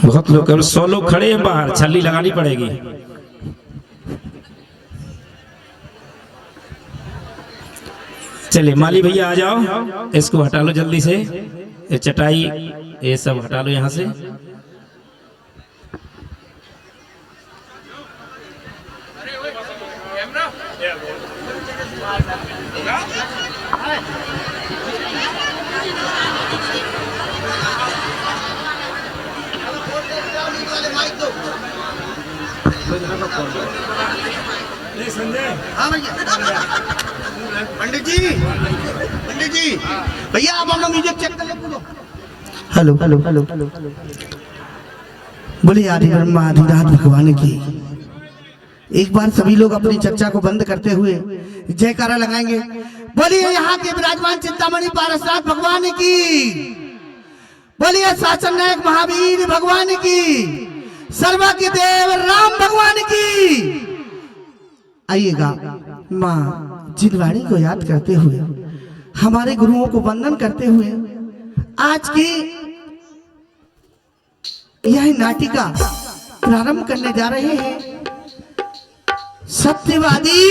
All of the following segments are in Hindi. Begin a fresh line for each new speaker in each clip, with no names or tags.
बहुत लोग 100 लोग खड़े हैं बाहर, छल्ली लगानी पड़ेगी। चलिए माली भैया आ जाओ, इसको हटा लो जल्दी से, ये चटाई ये सब हटा लो यहाँ से।
पंडित जी भैया आप अपना म्यूजिक चेक कर ले।
हेलो हेलो हेलो बोले आदि ब्रह्मा आदिनाथ भगवान की। एक बार सभी लोग अपनी चर्चा को बंद करते हुए जयकारा लगाएंगे। बोलिए यहाँ के विराजमान चिंतामणि पारसनाथ भगवान की, बोलिए शासन नायक महावीर भगवान की, सर्वा के देव राम भगवान की। आइएगा माँ जिनवाणी को याद करते हुए, हमारे गुरुओं को वंदन करते हुए आज की यह नाटिका प्रारंभ करने जा रहे हैं। सत्यवादी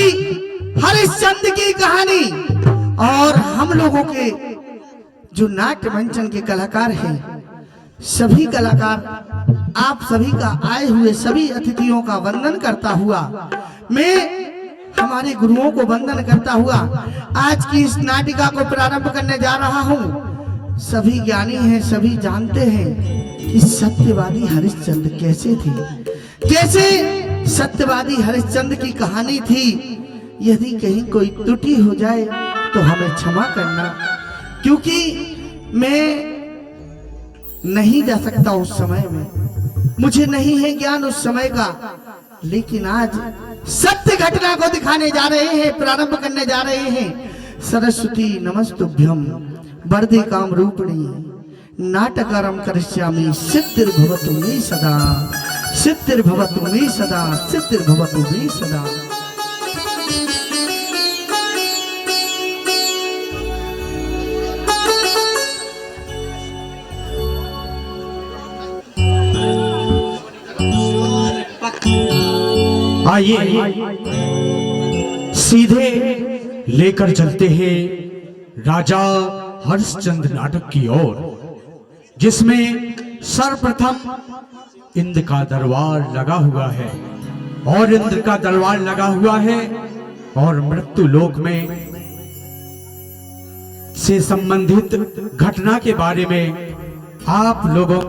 हरिश्चंद्र की कहानी। और हम लोगों के जो नाट्य मंचन के कलाकार हैं, सभी कलाकार आप सभी का आए हुए सभी अतिथियों का वंदन करता हुआ, मैं हमारे गुरुओं को वंदन करता हुआ आज की इस नाटिका को प्रारंभ करने जा रहा हूं। सभी ज्ञानी हैं, सभी जानते हैं कि सत्यवादी हरिश्चंद्र कैसे थे, कैसे सत्यवादी हरिश्चंद्र की कहानी थी। यदि कहीं कोई त्रुटि हो जाए तो हमें क्षमा करना, क्योंकि मैं नहीं जा सकता उस समय में, मुझे नहीं है ज्ञान उस समय का। लेकिन आज सत्य घटना को दिखाने जा रहे हैं, प्रारंभ करने जा रहे हैं। सरस्वती नमस्तुभ्यं वरदे काम रूपिणी नाटकारं करिष्यामि सिद्धिर्भवतु मे सदा, सिद्धिर्भवतु मे सदा, सिद्धिर्भवतु मे सदा।
आइए सीधे लेकर चलते हैं राजा हरिश्चंद्र नाटक की ओर, जिसमें सर्वप्रथम इंद्र का दरबार लगा हुआ है। और इंद्र का दरबार लगा हुआ है और मृत्यु लोक में से संबंधित घटना के बारे में आप लोगों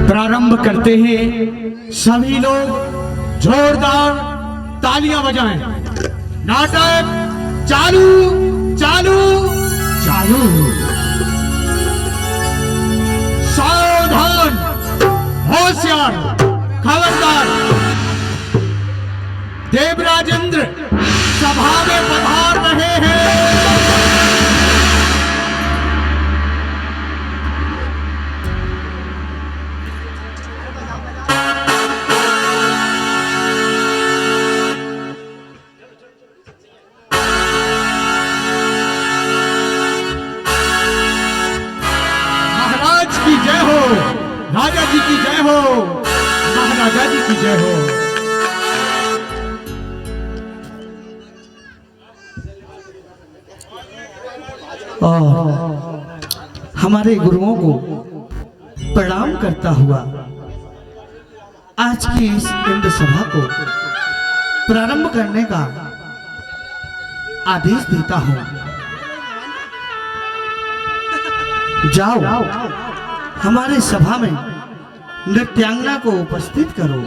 प्रारंभ करते हैं। सभी लोग जोरदार तालियां बजाएं। नाटक चालू चालू चालू। सावधान, होशियार, खबरदार। देवराजेंद्र सभा में पधार रहे हैं। राजा जी की जय हो, महाराजा जी की जय हो।
और हमारे गुरुओं को प्रणाम करता हुआ आज की इस इंद्र सभा को प्रारंभ करने का आदेश देता हूं। जाओ हमारे सभा में नृत्यांगना को उपस्थित करो।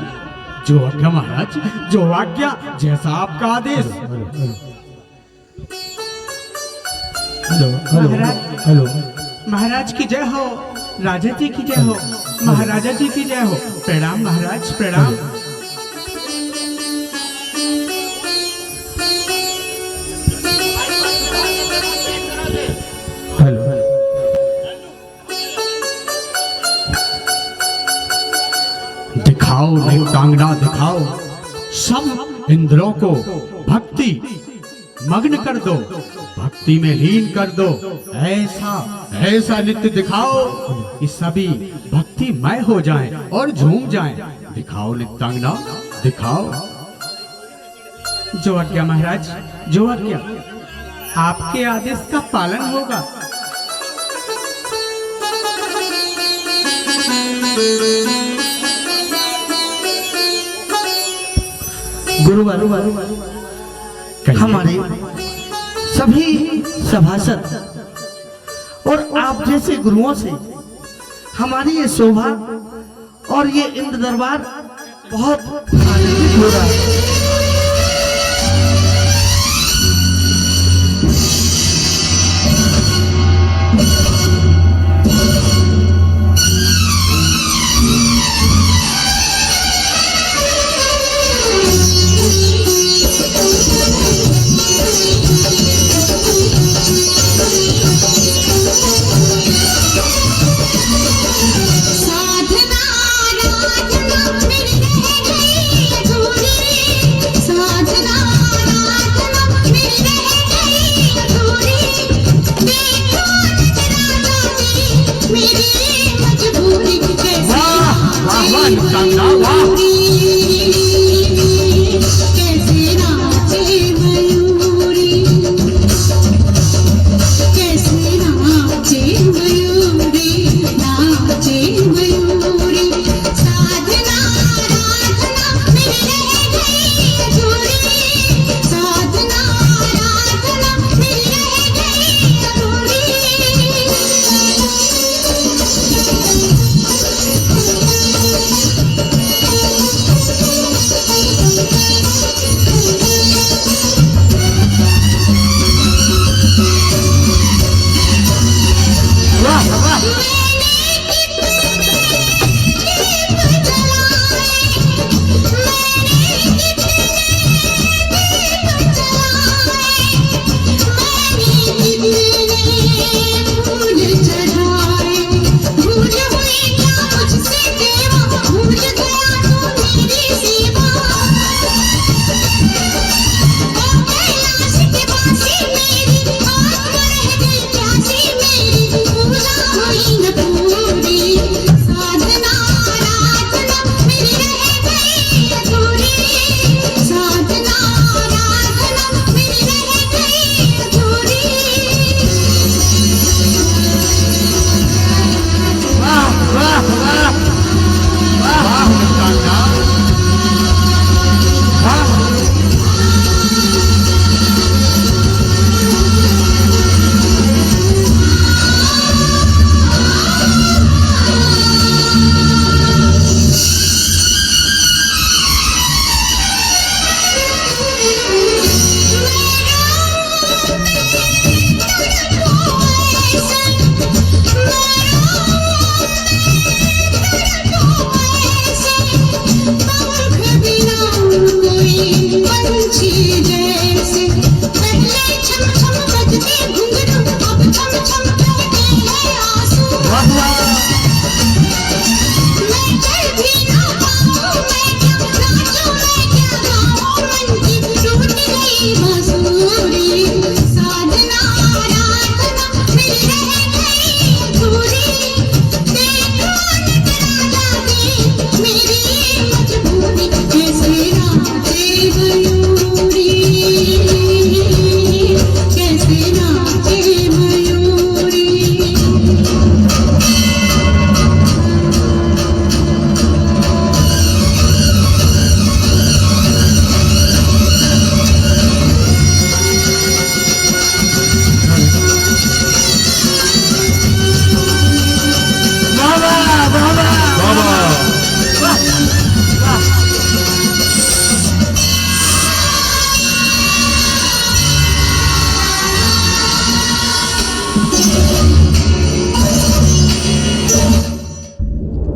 जो आज्ञा महाराज, जो आज्ञा, जैसा आपका आदेश।
Hello hello hello.
महाराज की जय हो, राजा जी की जय हो, महाराजा जी की जय हो। प्रणाम महाराज, प्रणाम।
नृत्यांगना दिखाओ, सब इंद्रों को भक्ति मग्न कर दो, भक्ति में लीन कर दो। ऐसा ऐसा नृत्य दिखाओ कि सभी भक्तिमय हो जाएं और झूम जाएं। दिखाओ नृत्यांगना, दिखाओ।
जो आज्ञा महाराज, जो आज्ञा। आपके आदेश का पालन होगा।
गुरुवर, हमारे सभी सभासद और आप जैसे गुरुओं से हमारी ये शोभा और ये इंद्र दरबार बहुत आनंदित हो रहा है।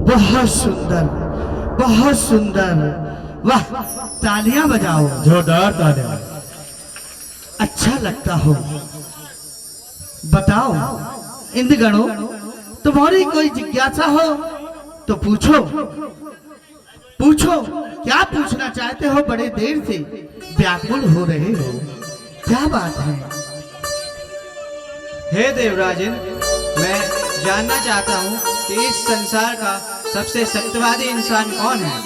बहुत सुंदर, बहुत सुंदर। वाह, तालियां बजाओ,
जोरदार तालियां।
अच्छा लगता हो। बताओ इंद्रगणों, तुम्हारी कोई जिज्ञासा हो तो पूछो, पूछो, क्या पूछना चाहते हो? बड़े देर से व्याकुल हो रहे हो, क्या बात है?
हे देवराजन, मैं जानना चाहता हूँ कि इस संसार का सबसे सत्यवादी इंसान कौन है?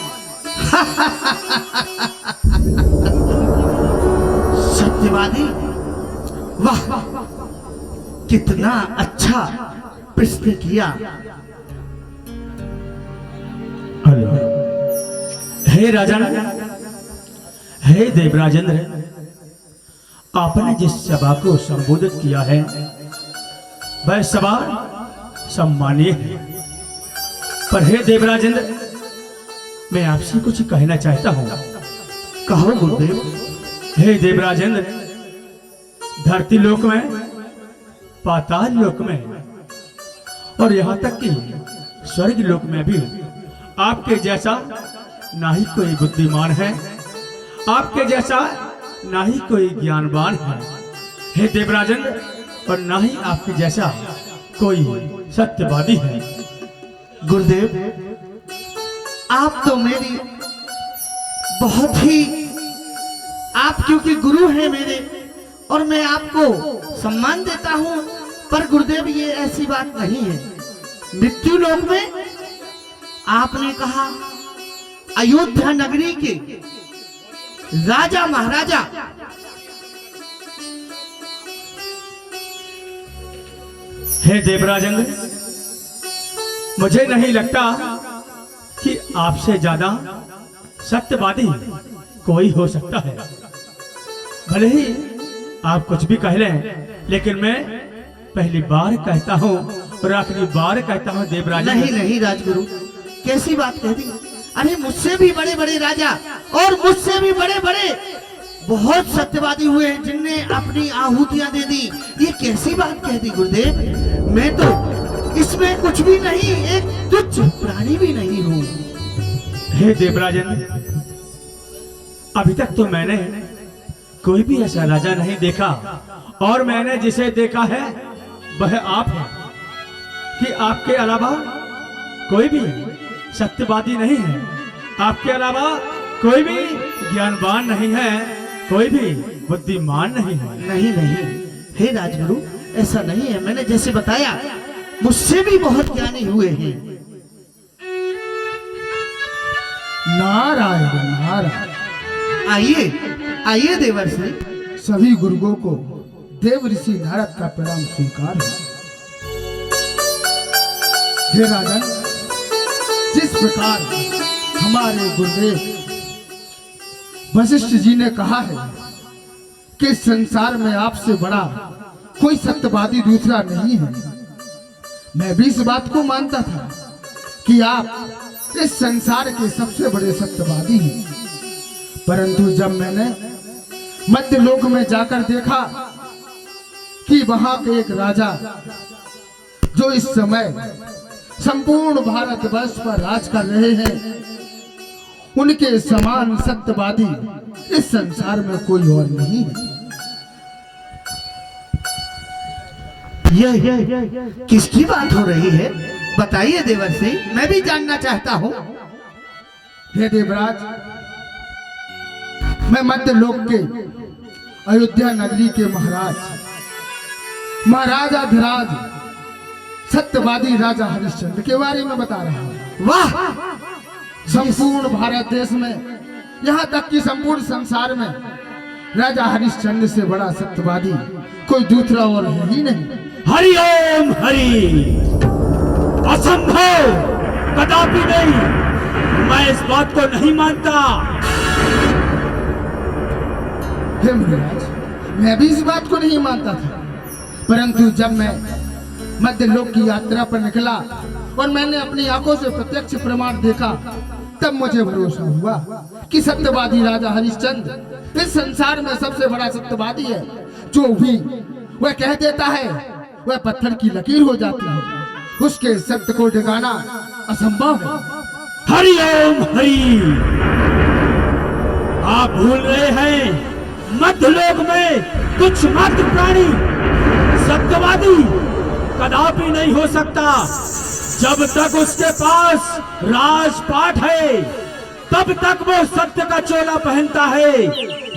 सत्यवादी? वाह, कितना अच्छा प्रश्न किया।
हे राजन, हे देवराजेंद्र, आपने जिस सभा को संबोधित किया है वह सभा सम्मानीय है, पर हे देवराजेंद्र, मैं आपसे कुछ कहना चाहता हूँ।
कहो गुरुदेव।
हे देवराजेंद्र, धरती लोक में, पाताल लोक में और यहाँ तक कि स्वर्ग लोक में भी आपके जैसा ना ही कोई बुद्धिमान है, आपके जैसा ना ही कोई ज्ञानवान है, हे देवराजेंद्र, और ना ही आपके जैसा कोई सत्यवादी है।
गुरुदेव, आप तो मेरी बहुत ही, आप क्योंकि गुरु हैं मेरे और मैं आपको सम्मान देता हूं, पर गुरुदेव ये ऐसी बात नहीं है। मृत्यु लोक में आपने कहा अयोध्या नगरी के राजा महाराजा
हे देवराजेंद्र, मुझे नहीं लगता कि आपसे ज्यादा सत्यवादी कोई हो सकता है। भले ही आप कुछ भी कह लें, लेकिन मैं पहली बार कहता हूँ और आखिरी बार कहता हूँ देवराजेंद्र।
नहीं नहीं राजगुरु, कैसी बात कह दी? अरे मुझसे भी बड़े बड़े राजा और मुझसे भी बड़े बड़े बहुत सत्यवादी हुए हैं जिनने अपनी आहुतियां दे दी। ये कैसी बात कह दी गुरुदेव? मैं तो इसमें कुछ भी नहीं, एक तुच्छ प्राणी भी नहीं हूँ।
हे देवराजेंद्र, अभी तक तो मैंने कोई भी ऐसा राजा नहीं देखा, और मैंने जिसे देखा है वह आप हैं, कि आपके अलावा कोई भी सत्यवादी नहीं है, आपके अलावा कोई भी ज्ञानवान नहीं है, कोई भी बुद्धिमान नहीं है।
नहीं नहीं हे राजगुरु, ऐसा नहीं है। मैंने जैसे बताया, मुझसे भी बहुत ज्ञानी हुए हैं।
नारायण नारायण।
आइए आइए देवर से।
सभी गुरुओं को देव ऋषि नारद का प्रणाम स्वीकार है। हे राजन, जिस प्रकार हमारे गुरुदेव वशिष्ठ जी ने कहा है कि संसार में आपसे बड़ा कोई सत्यवादी दूसरा नहीं है, मैं भी इस बात को मानता था कि आप इस संसार के सबसे बड़े सत्यवादी हैं। परंतु जब मैंने मध्य लोक में जाकर देखा कि वहां के एक राजा जो इस समय संपूर्ण भारतवर्ष पर राज कर रहे हैं, उनके समान सत्यवादी इस संसार में कोई और नहीं है।
यह किसकी बात हो रही है? बताइए देवर से, मैं भी जानना चाहता हूँ।
हे देवराज, मैं मध्य लोक के अयोध्या नगरी के महाराजाधिराज सत्यवादी राजा हरिश्चंद्र के बारे में बता रहा हूँ।
वाह!
संपूर्ण भारत देश में, यहाँ तक कि संपूर्ण संसार में राजा हरिश्चंद्र से बड़ा सत्यवादी कोई दूसरा और है ही नहीं।
हरि ओम हरि। असंभव, कदापि नहीं, मैं इस बात को नहीं मानता।
हे महाराज, मैं भी इस बात को नहीं मानता था, परंतु जब मैं मध्य लोक की यात्रा पर निकला और मैंने अपनी आंखों से प्रत्यक्ष प्रमाण देखा, तब मुझे भरोसा हुआ कि सत्यवादी राजा हरिश्चंद्र इस संसार में सबसे बड़ा सत्यवादी है। जो भी वह कह देता है वह पत्थर की लकीर हो जाती है, उसके सत्य को ठिकाना असंभव है।
हरि ओम हरि। आप भूल रहे हैं, मध्यलोक में कुछ मात्र प्राणी सत्यवादी कदापि नहीं हो सकता जब तक उसके पास राजपाट है, तब तक वो सत्य का चोला पहनता है।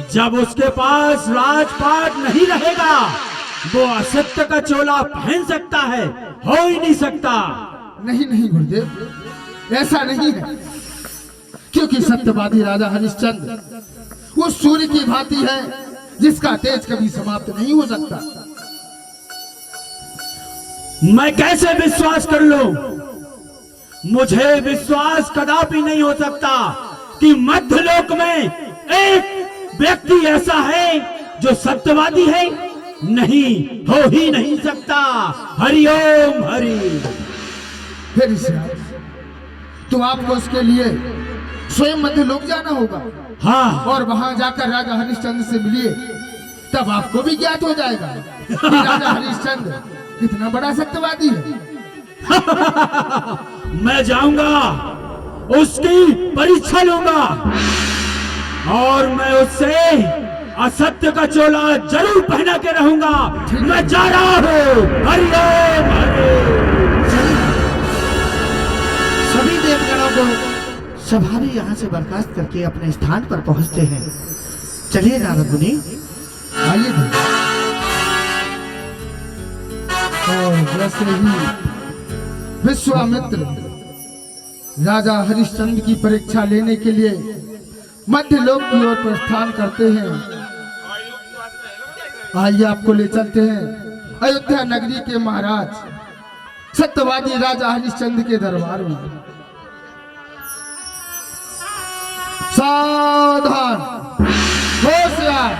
जब उसके पास राजपाट नहीं रहेगा वो असत्य का चोला पहन सकता है, हो ही नहीं सकता।
नहीं नहीं गुरुदेव, ऐसा नहीं है, क्योंकि सत्यवादी राजा हरिश्चंद्र वो सूर्य की भांति है जिसका तेज कभी समाप्त नहीं हो सकता।
मैं कैसे विश्वास कर लूं? मुझे विश्वास कदापि नहीं हो सकता कि मध्यलोक में एक व्यक्ति ऐसा है जो सत्यवादी है। नहीं, हो ही नहीं सकता। हरिओम हरि।
फिर तो आपको उसके लिए स्वयं मध्यलोक जाना होगा।
हाँ,
और वहां जाकर राजा हरिश्चंद्र से मिलिए, तब आपको भी ज्ञात हो जाएगा कि राजा हरिश्चंद्र कितना बड़ा सत्यवादी है।
मैं जाऊंगा, उसकी परीक्षा लूंगा और मैं उससे असत्य का चोला जरूर पहना के रहूंगा। मैं जा रहा हूं। हरिओम हरि।
सभी देवगणों को सभा भी यहाँ से बर्खास्त करके अपने स्थान पर पहुंचते हैं। चलिए नारद मुनि,
आइए देव। और जैसे ही विश्वामित्र राजा हरिश्चंद्र की परीक्षा लेने के लिए मध्यलोक की ओर प्रस्थान करते हैं, आइए आपको ले चलते हैं अयोध्या नगरी के महाराज सत्यवादी राजा हरिश्चंद्र के दरबार में। सावधान, होशियार,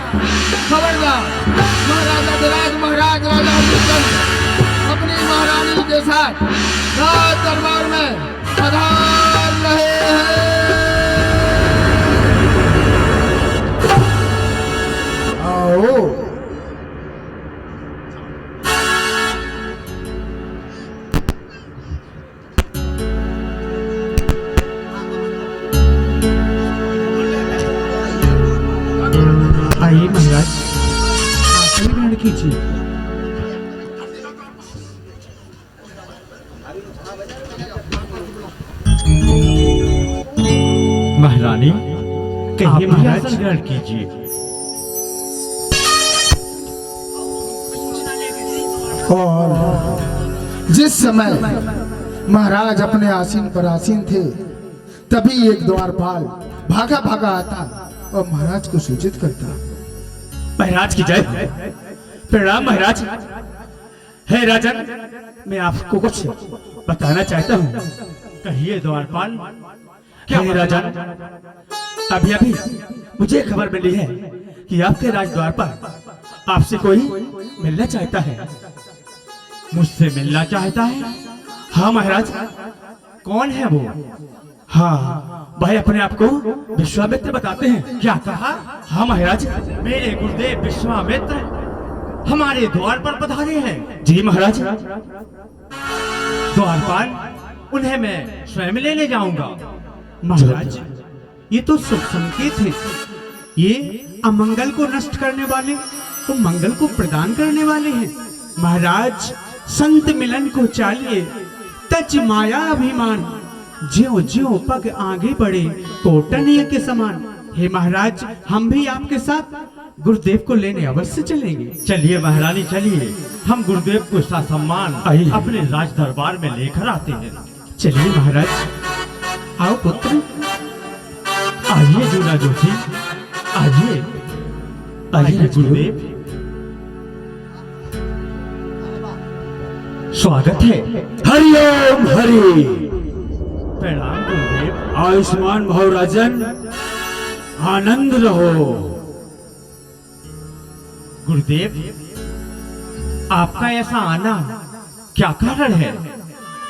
खबरदार, महाराजा विराज महाराज राजा हरिश्चंद्र अपनी महारानी के साथ राज दरबार में पधार रहे हैं। आओ।
आइए महाराज, आसन ग्रहण कीजिए।
महारानी, कहिए महाराज।
आसन ग्रहण
कीजिए।
और जिस समय महाराज अपने आसीन पर आसीन थे, तभी एक द्वारपाल भागा भागा आता और महाराज को सूचित करता।
महाराज की जय। प्रणाम महाराज। हे राजन, मैं आपको कुछ बताना चाहता हूँ। कहिए द्वारपाल। क्या राजन, अभी अभी मुझे खबर मिली है कि आपके राजद्वार पर आपसे कोई मिलना चाहता है। मुझसे मिलना चाहता है? हाँ महाराज। कौन है वो? हाँ, भाई अपने आप को विश्वामित्र बताते हैं। क्या कहा? हाँ महाराज, मेरे गुरुदेव विश्वामित्र हमारे द्वार पर पधारे हैं। जी महाराज। द्वारपाल, उन्हें मैं स्वयं लेने जाऊंगा।
महाराज, ये तो शुभ संकेत है। ये अमंगल को नष्ट करने वाले तो मंगल को प्रदान करने वाले हैं। महाराज, संत मिलन को चाहिए तज माया अभिमान, ज्यो ज्यो पग आगे बढ़े कोटनीय के समान। हे महाराज, हम भी आपके साथ गुरुदेव को लेने अवश्य चलेंगे।
चलिए महारानी, चलिए। हम गुरुदेव को ससम्मान अपने राज दरबार में लेकर आते हैं।
चलिए महाराज। आओ पुत्र।
आइए जूना जोशी, आइए। आइए गुरुदेव, स्वागत है। हरिओम हरि। प्रणाम गुरुदेव। आयुष्मान भव राजन, आनंद रहो। गुरुदेव, आपका ऐसा आना क्या कारण है?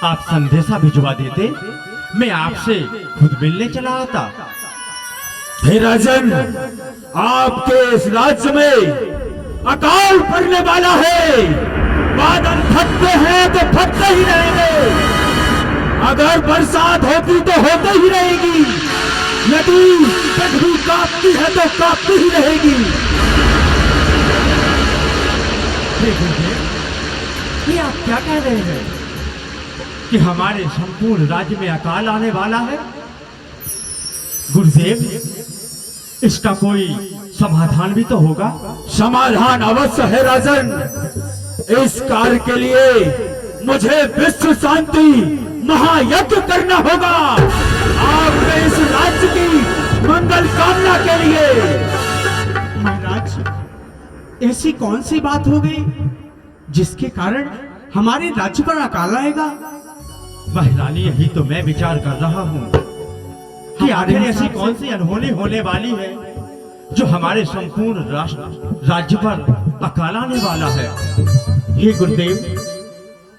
आप संदेशा भिजवा देते, मैं आपसे खुद मिलने चला आता। हे राजन, आपके इस राज्य में अकाल पड़ने वाला है। बादल फटते हैं तो फटते ही रहेंगे। अगर बरसात होती तो होते ही रहेगी। नदी पृथ्वी कांपती है तो कांपती ही रहेगी। ये आप क्या कह रहे हैं कि हमारे संपूर्ण राज्य में अकाल आने वाला है? गुरुदेव, इसका कोई समाधान भी तो होगा। समाधान अवश्य है राजन। इस कार्य के लिए मुझे विश्व शांति महायज्ञ करना होगा। आपके इस राज्य की मंगल कामना के लिए।
महाराज, ऐसी कौन सी बात हो गई जिसके कारण हमारे राज्य पर अकाल आएगा?
महारानी, यही तो मैं विचार कर रहा हूँ कि आखिर ऐसी कौन सी अनहोनी होने वाली है जो हमारे संपूर्ण राज्य पर अकाल आने वाला है।
हे गुरुदेव,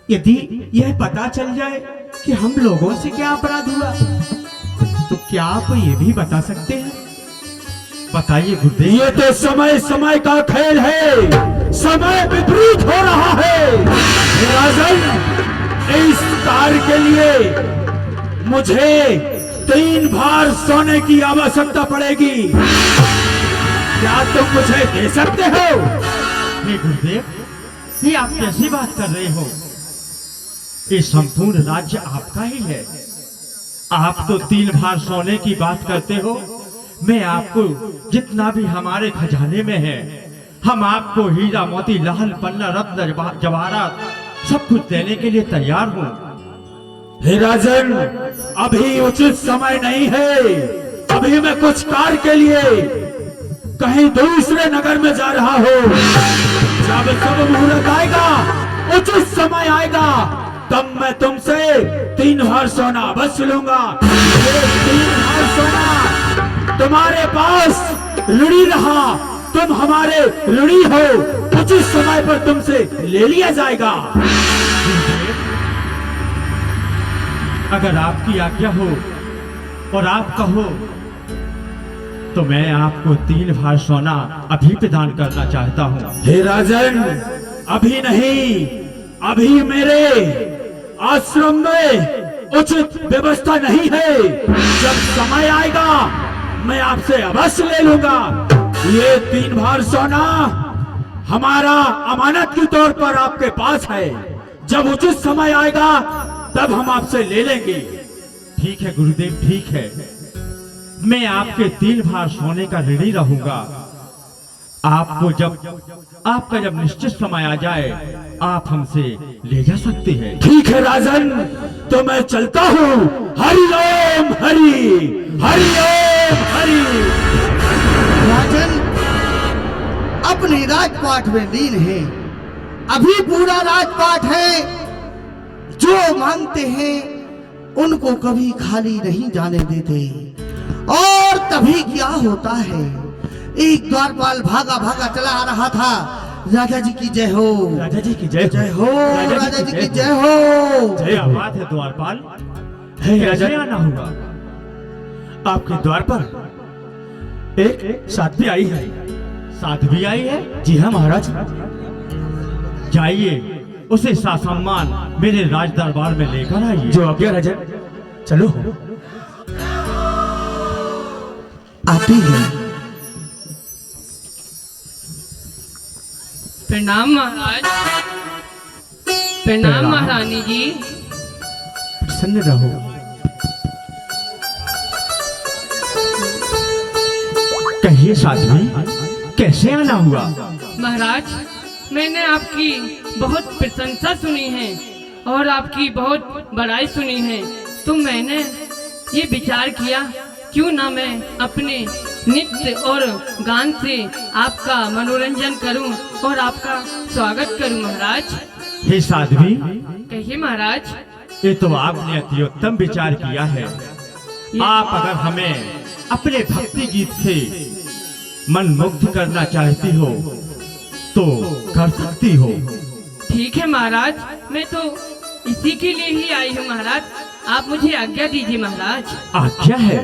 यदि यह पता चल जाए कि हम लोगों से क्या अपराध हुआ तो क्या आप ये भी बता सकते हैं?
बताइए गुरुदेव। ये तो समय समय का खेल है, समय विपरीत हो रहा है राजन। इस कार्य के लिए मुझे 3 भार सोने की आवश्यकता पड़ेगी। क्या तुम मुझे दे सकते हो? हे गुरुदेव, ये आप कैसी बात कर रहे हो? ये संपूर्ण राज्य आपका ही है। आप तो 3 भार सोने की बात करते हो। मैं आपको जितना भी हमारे खजाने में है, हम आपको हीरा मोती लाल पन्ना रत्न जवाहरात सब कुछ देने के लिए तैयार हूँ। हे राजन, अभी उचित समय नहीं है। अभी मैं कुछ कार्य के लिए कहीं दूसरे नगर में जा रहा हूँ। जब सब मुहूर्त आएगा, उचित समय आएगा, तब मैं तुमसे 3 भार सोना अवश्य लूंगा। ये 3 भार सोना तुम्हारे पास ऋणी रहा, तुम हमारे ऋणी हो। उचित समय पर तुमसे ले लिया जाएगा। अगर आपकी आज्ञा हो और आप कहो तो मैं आपको 3 भार सोना अभी प्रदान करना चाहता हूँ। हे राजन, अभी नहीं, अभी मेरे आश्रम में उचित व्यवस्था नहीं है। जब समय आएगा मैं आपसे अवश्य ले लूंगा। ये 3 भार सोना हमारा अमानत के तौर पर आपके पास है। जब उचित समय आएगा तब हम आपसे ले लेंगे। ठीक है गुरुदेव, ठीक है। मैं आपके 3 भार सोने का ऋणी रहूंगा। आपका जब निश्चित समय आ जाए, आप हमसे ले जा सकते हैं। ठीक है राजन, तो मैं चलता हूँ। हरि ओम हरि, हरि ओम हरि।
राजन अपने राजपाट में लीन है। अभी पूरा राजपाट है। जो मांगते हैं उनको कभी खाली नहीं जाने देते। और तभी क्या होता है, एक द्वारपाल भागा भागा चला आ रहा था। राजा जी की जय हो,
राजा जी की जय
जय हो, राजा जी की जय हो।
जय बात है द्वारपाल। है राजा, आना होगा। आपके द्वार पर एक साध्वी आई है। साध्वी आई है? जी हाँ महाराज। जाइए, उसे सासम्मान मेरे राज दरबार में लेकर आइए। जो आज्ञा राजा। चलो।
आती है।
प्रणाम महाराज। प्रणाम महारानी जी।
प्रसन्न रहो। कहिए साध्वी, कैसे आना हुआ?
महाराज, मैंने आपकी बहुत प्रशंसा सुनी है और आपकी बहुत बड़ाई सुनी है, तो मैंने ये विचार किया क्यों ना मैं अपने नृत्य और गान से आपका मनोरंजन करूं और आपका स्वागत करूं महाराज।
हे साध्वी,
कहिए महाराज।
ये तो आपने अति उत्तम विचार किया है। आप अगर हमें अपने भक्ति गीत से मन मुग्ध करना चाहती हो तो कर सकती हो।
ठीक है महाराज, मैं तो इसी के लिए ही आई हूँ महाराज। आप मुझे आज्ञा दीजिए महाराज।
आज्ञा है।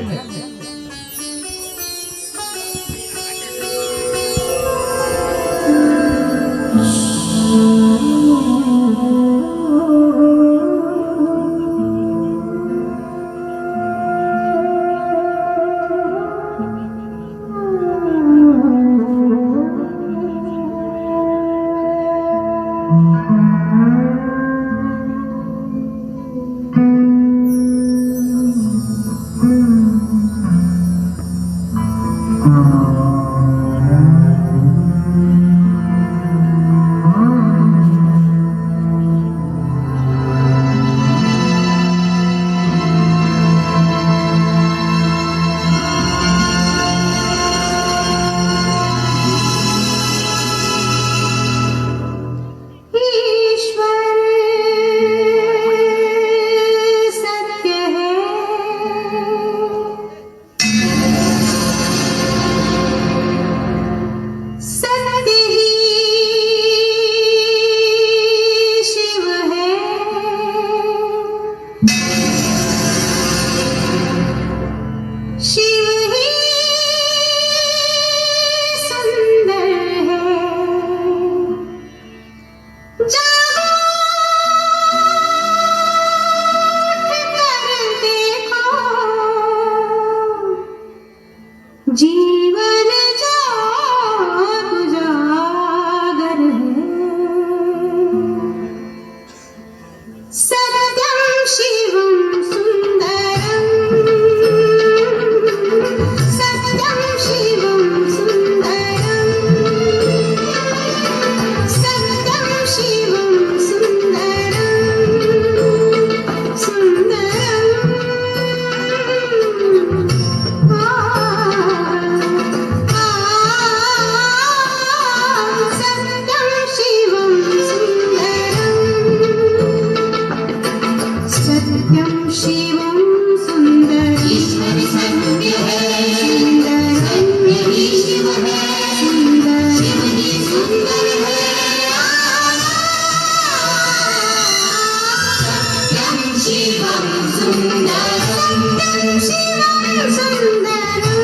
शिवं सुन्दरं सत्यं शिवं सुन्दरम्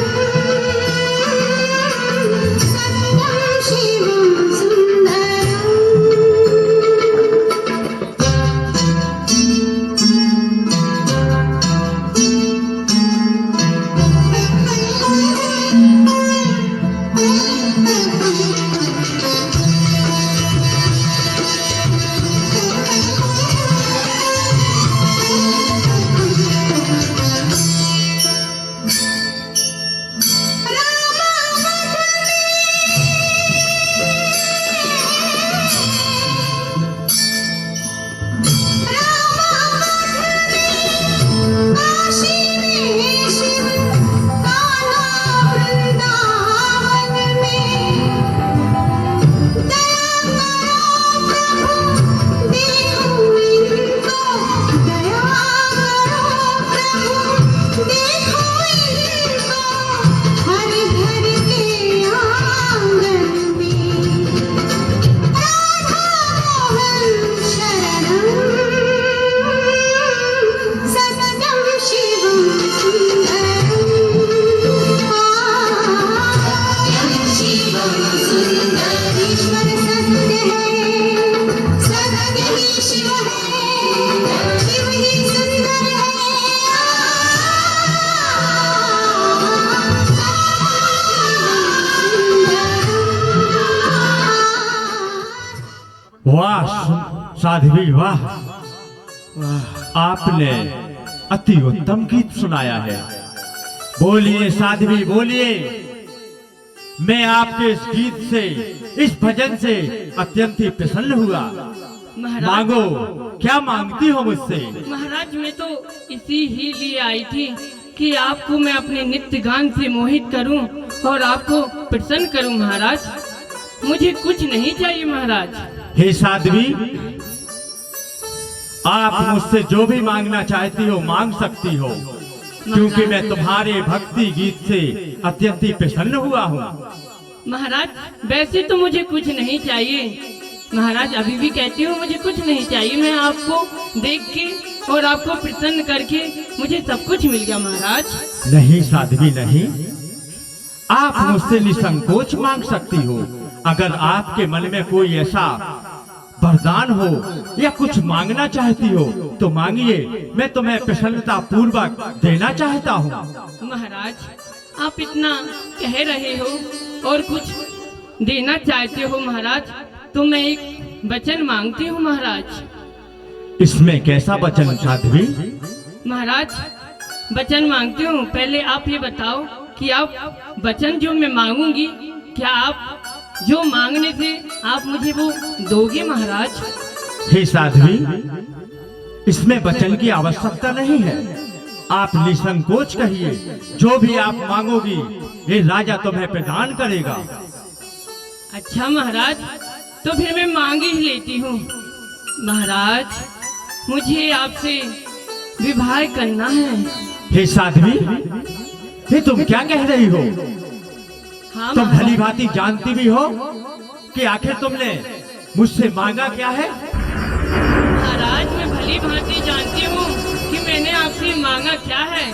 वाह साध्वी वाह, आपने अति उत्तम गीत सुनाया है। बोलिए साध्वी बोलिए, मैं आपके इस गीत से, इस भजन से अत्यंत ही प्रसन्न हुआ।
महाराज,
मांगो, क्या मांगती हो मुझसे?
महाराज मैं तो इसी ही लिए आई थी कि आपको मैं अपने नित्य गान से मोहित करूं और आपको प्रसन्न करूं। महाराज मुझे कुछ नहीं चाहिए। महाराज
हे साध्वी, आप मुझसे जो भी मांगना चाहती हो मांग सकती हो, क्योंकि मैं तुम्हारे भक्ति गीत से अत्यंत ही प्रसन्न हुआ हूँ।
महाराज वैसे तो मुझे कुछ नहीं चाहिए। महाराज अभी भी कहती हूँ मुझे कुछ नहीं चाहिए। मैं आपको देख के और आपको प्रसन्न करके मुझे सब कुछ मिल गया। महाराज
नहीं साध्वी नहीं, आप मुझसे निसंकोच मांग सकती हो। अगर आपके मन में कोई ऐसा वरदान हो या कुछ मांगना चाहती हो तो मांगिए, मैं तुम्हें प्रसन्नता पूर्वक देना चाहता हूँ।
महाराज आप इतना कह रहे हो और कुछ देना चाहते हो महाराज, तो मैं एक वचन मांगती हूँ। महाराज
इसमें कैसा वचन साध्वी?
महाराज वचन मांगती हूँ। पहले आप ये बताओ कि आप वचन जो मैं मांगूंगी, क्या आप जो मांगने से आप मुझे वो दोगे? महाराज
हे साध्वी, इसमें वचन की आवश्यकता नहीं है। आप निसंकोच कहिए, जो भी आप मांगोगी ये राजा तुम्हें प्रदान करेगा।
अच्छा महाराज, तो फिर मैं मांग ही लेती हूँ। महाराज मुझे आपसे विवाह करना है।
हे साध्वी, ये तुम क्या कह रही हो?
हाँ
तुम
महाराज।
भली भांति जानती भी हो कि आखिर तुमने मुझसे मांगा क्या है?
महाराज मैं भली भांति जानती हूँ कि मैंने आपसे मांगा क्या है।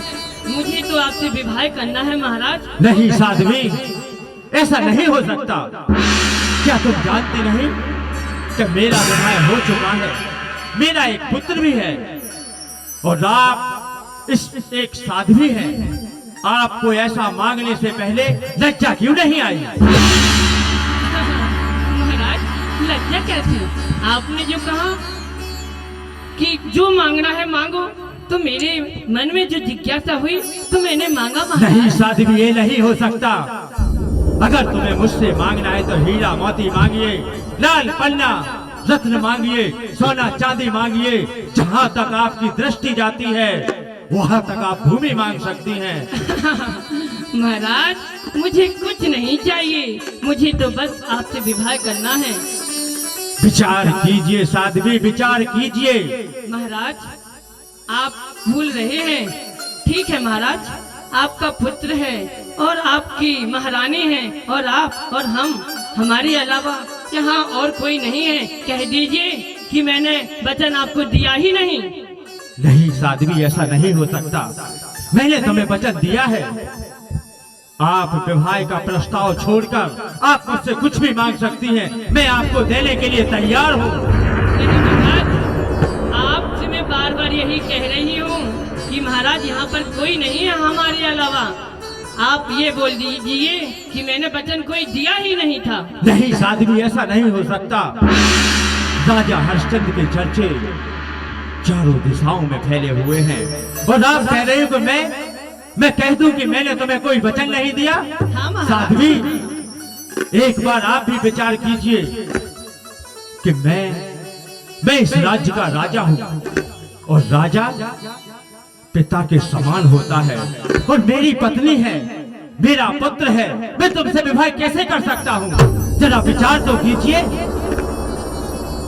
मुझे तो आपसे विवाह करना है महाराज।
नहीं साध्वी, ऐसा नहीं हो सकता। क्या तुम जानती नहीं कि मेरा विवाह हो चुका है, मेरा एक पुत्र भी है और आप इस एक साध्वी है। आपको ऐसा मांगने से पहले लज्जा क्यों नहीं आई?
महाराज लज्जा कैसी? आपने जो कहा कि जो मांगना है मांगो, तो मेरे मन में जो जिज्ञासा हुई तो मैंने मांगा। महाराज
नहीं साध्वी, ये नहीं हो सकता। अगर तुम्हें मुझसे मांगना है तो हीरा मोती मांगिए, लाल पन्ना रत्न मांगिए, सोना चांदी मांगिए। जहाँ तक आपकी दृष्टि जाती है वहाँ तक आप भूमि मांग सकती हैं।
महाराज मुझे कुछ नहीं चाहिए, मुझे तो बस आपसे विवाह करना है।
विचार कीजिए साध्वी, विचार कीजिए।
महाराज आप भूल रहे हैं। ठीक है महाराज, आपका पुत्र है और आपकी महारानी है और आप और हम, हमारे अलावा यहाँ और कोई नहीं है। कह दीजिए कि मैंने वचन आपको दिया ही नहीं।
नहीं साध्वी, ऐसा नहीं हो सकता। मैंने तुम्हें वचन दिया है, आप विवाह का प्रस्ताव छोड़कर आप मुझसे कुछ भी मांग सकती हैं, मैं आपको देने के लिए तैयार हूँ।
नहीं महाराज, आपसे मैं बार बार यही कह रही हूँ कि महाराज यहाँ पर कोई नहीं है हमारे अलावा। आप ये बोल दीजिए कि मैंने वचन कोई दिया ही नहीं था।
नहीं साध्वी, ऐसा नहीं हो सकता। राजा हरिश्चंद्र के चर्चे चारों दिशाओं में फैले हुए हैं और आप कह रहे हो कि मैं कह दूं कि मैंने तुम्हें कोई वचन नहीं दिया।
हाँ महाराज।
साध्वी, एक बार आप भी विचार कीजिए कि मैं इस राज्य का राजा हूँ और राजा पिता के समान होता है और मेरी पत्नी है, मेरा पुत्र है, मैं तुमसे विवाह कैसे कर सकता हूँ? जरा विचार तो कीजिए।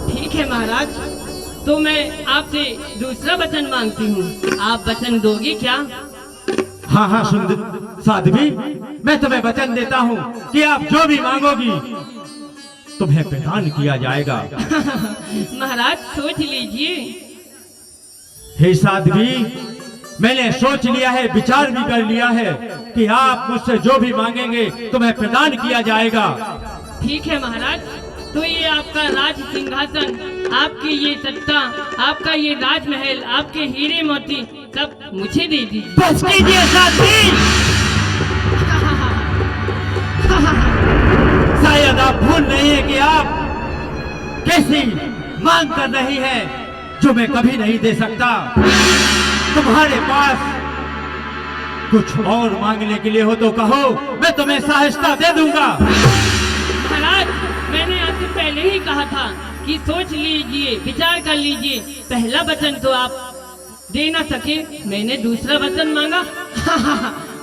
ठीक है महाराज, तो मैं आपसे दूसरा वचन मांगती हूँ, आप वचन दोगी क्या?
हाँ हाँ सुंदर साध्वी, मैं तुम्हें वचन देता हूँ कि आप जो भी मांगोगी तुम्हें प्रदान किया जाएगा।
महाराज सोच लीजिए।
हे साध्वी, मैंने सोच लिया है, विचार भी कर लिया है कि आप मुझसे जो भी मांगेंगे तुम्हें प्रदान किया जाएगा।
ठीक है महाराज, तो ये आपका राज सिंहासन, आपकी ये सत्ता, आपका ये राजमहल, आपके हीरे मोती सब मुझे दे दीजिए।
बस कीजिए साध्वी, शायद आप भूल नहीं है कि आप कैसी मांग कर रही है जो मैं कभी नहीं दे सकता। तुम्हारे पास कुछ और मांगने के लिए हो तो कहो, मैं तुम्हें सहायता दे दूंगा।
महाराज, मैंने आपसे पहले ही कहा था कि सोच लीजिए, विचार कर लीजिए। पहला वचन तो आप दे ना सके, मैंने दूसरा वचन मांगा,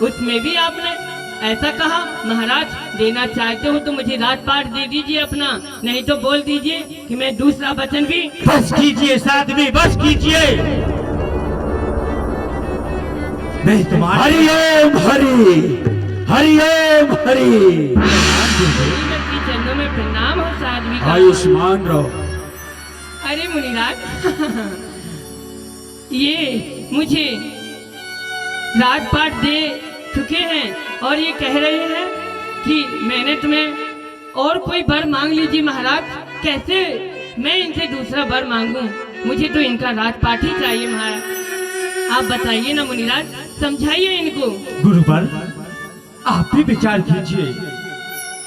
उसमें भी आपने ऐसा कहा। महाराज, देना चाहते हो तो मुझे राजपाट दे दीजिए अपना, नहीं तो बोल दीजिए कि मैं दूसरा वचन भी।
बस कीजिए साध्वी, बस कीजिए। मैं तुम्हारे
हरिओम हरि, हरिओम हरि।
श्रीमती चरणों में प्रणाम हो साध्वी का।
आयुष्मान रहो।
अरे मुनिराज, ये मुझे राजपाट दे चुके हैं और ये कह रहे हैं कि मैंने तुम्हें और कोई वर मांग लीजिए। महाराज, कैसे मैं इनसे दूसरा वर मांगूं? मुझे तो इनका राजपाट ही चाहिए महाराज। आप बताइए ना मुनिराज, समझाइए इनको।
गुरुवर, आप भी विचार कीजिए।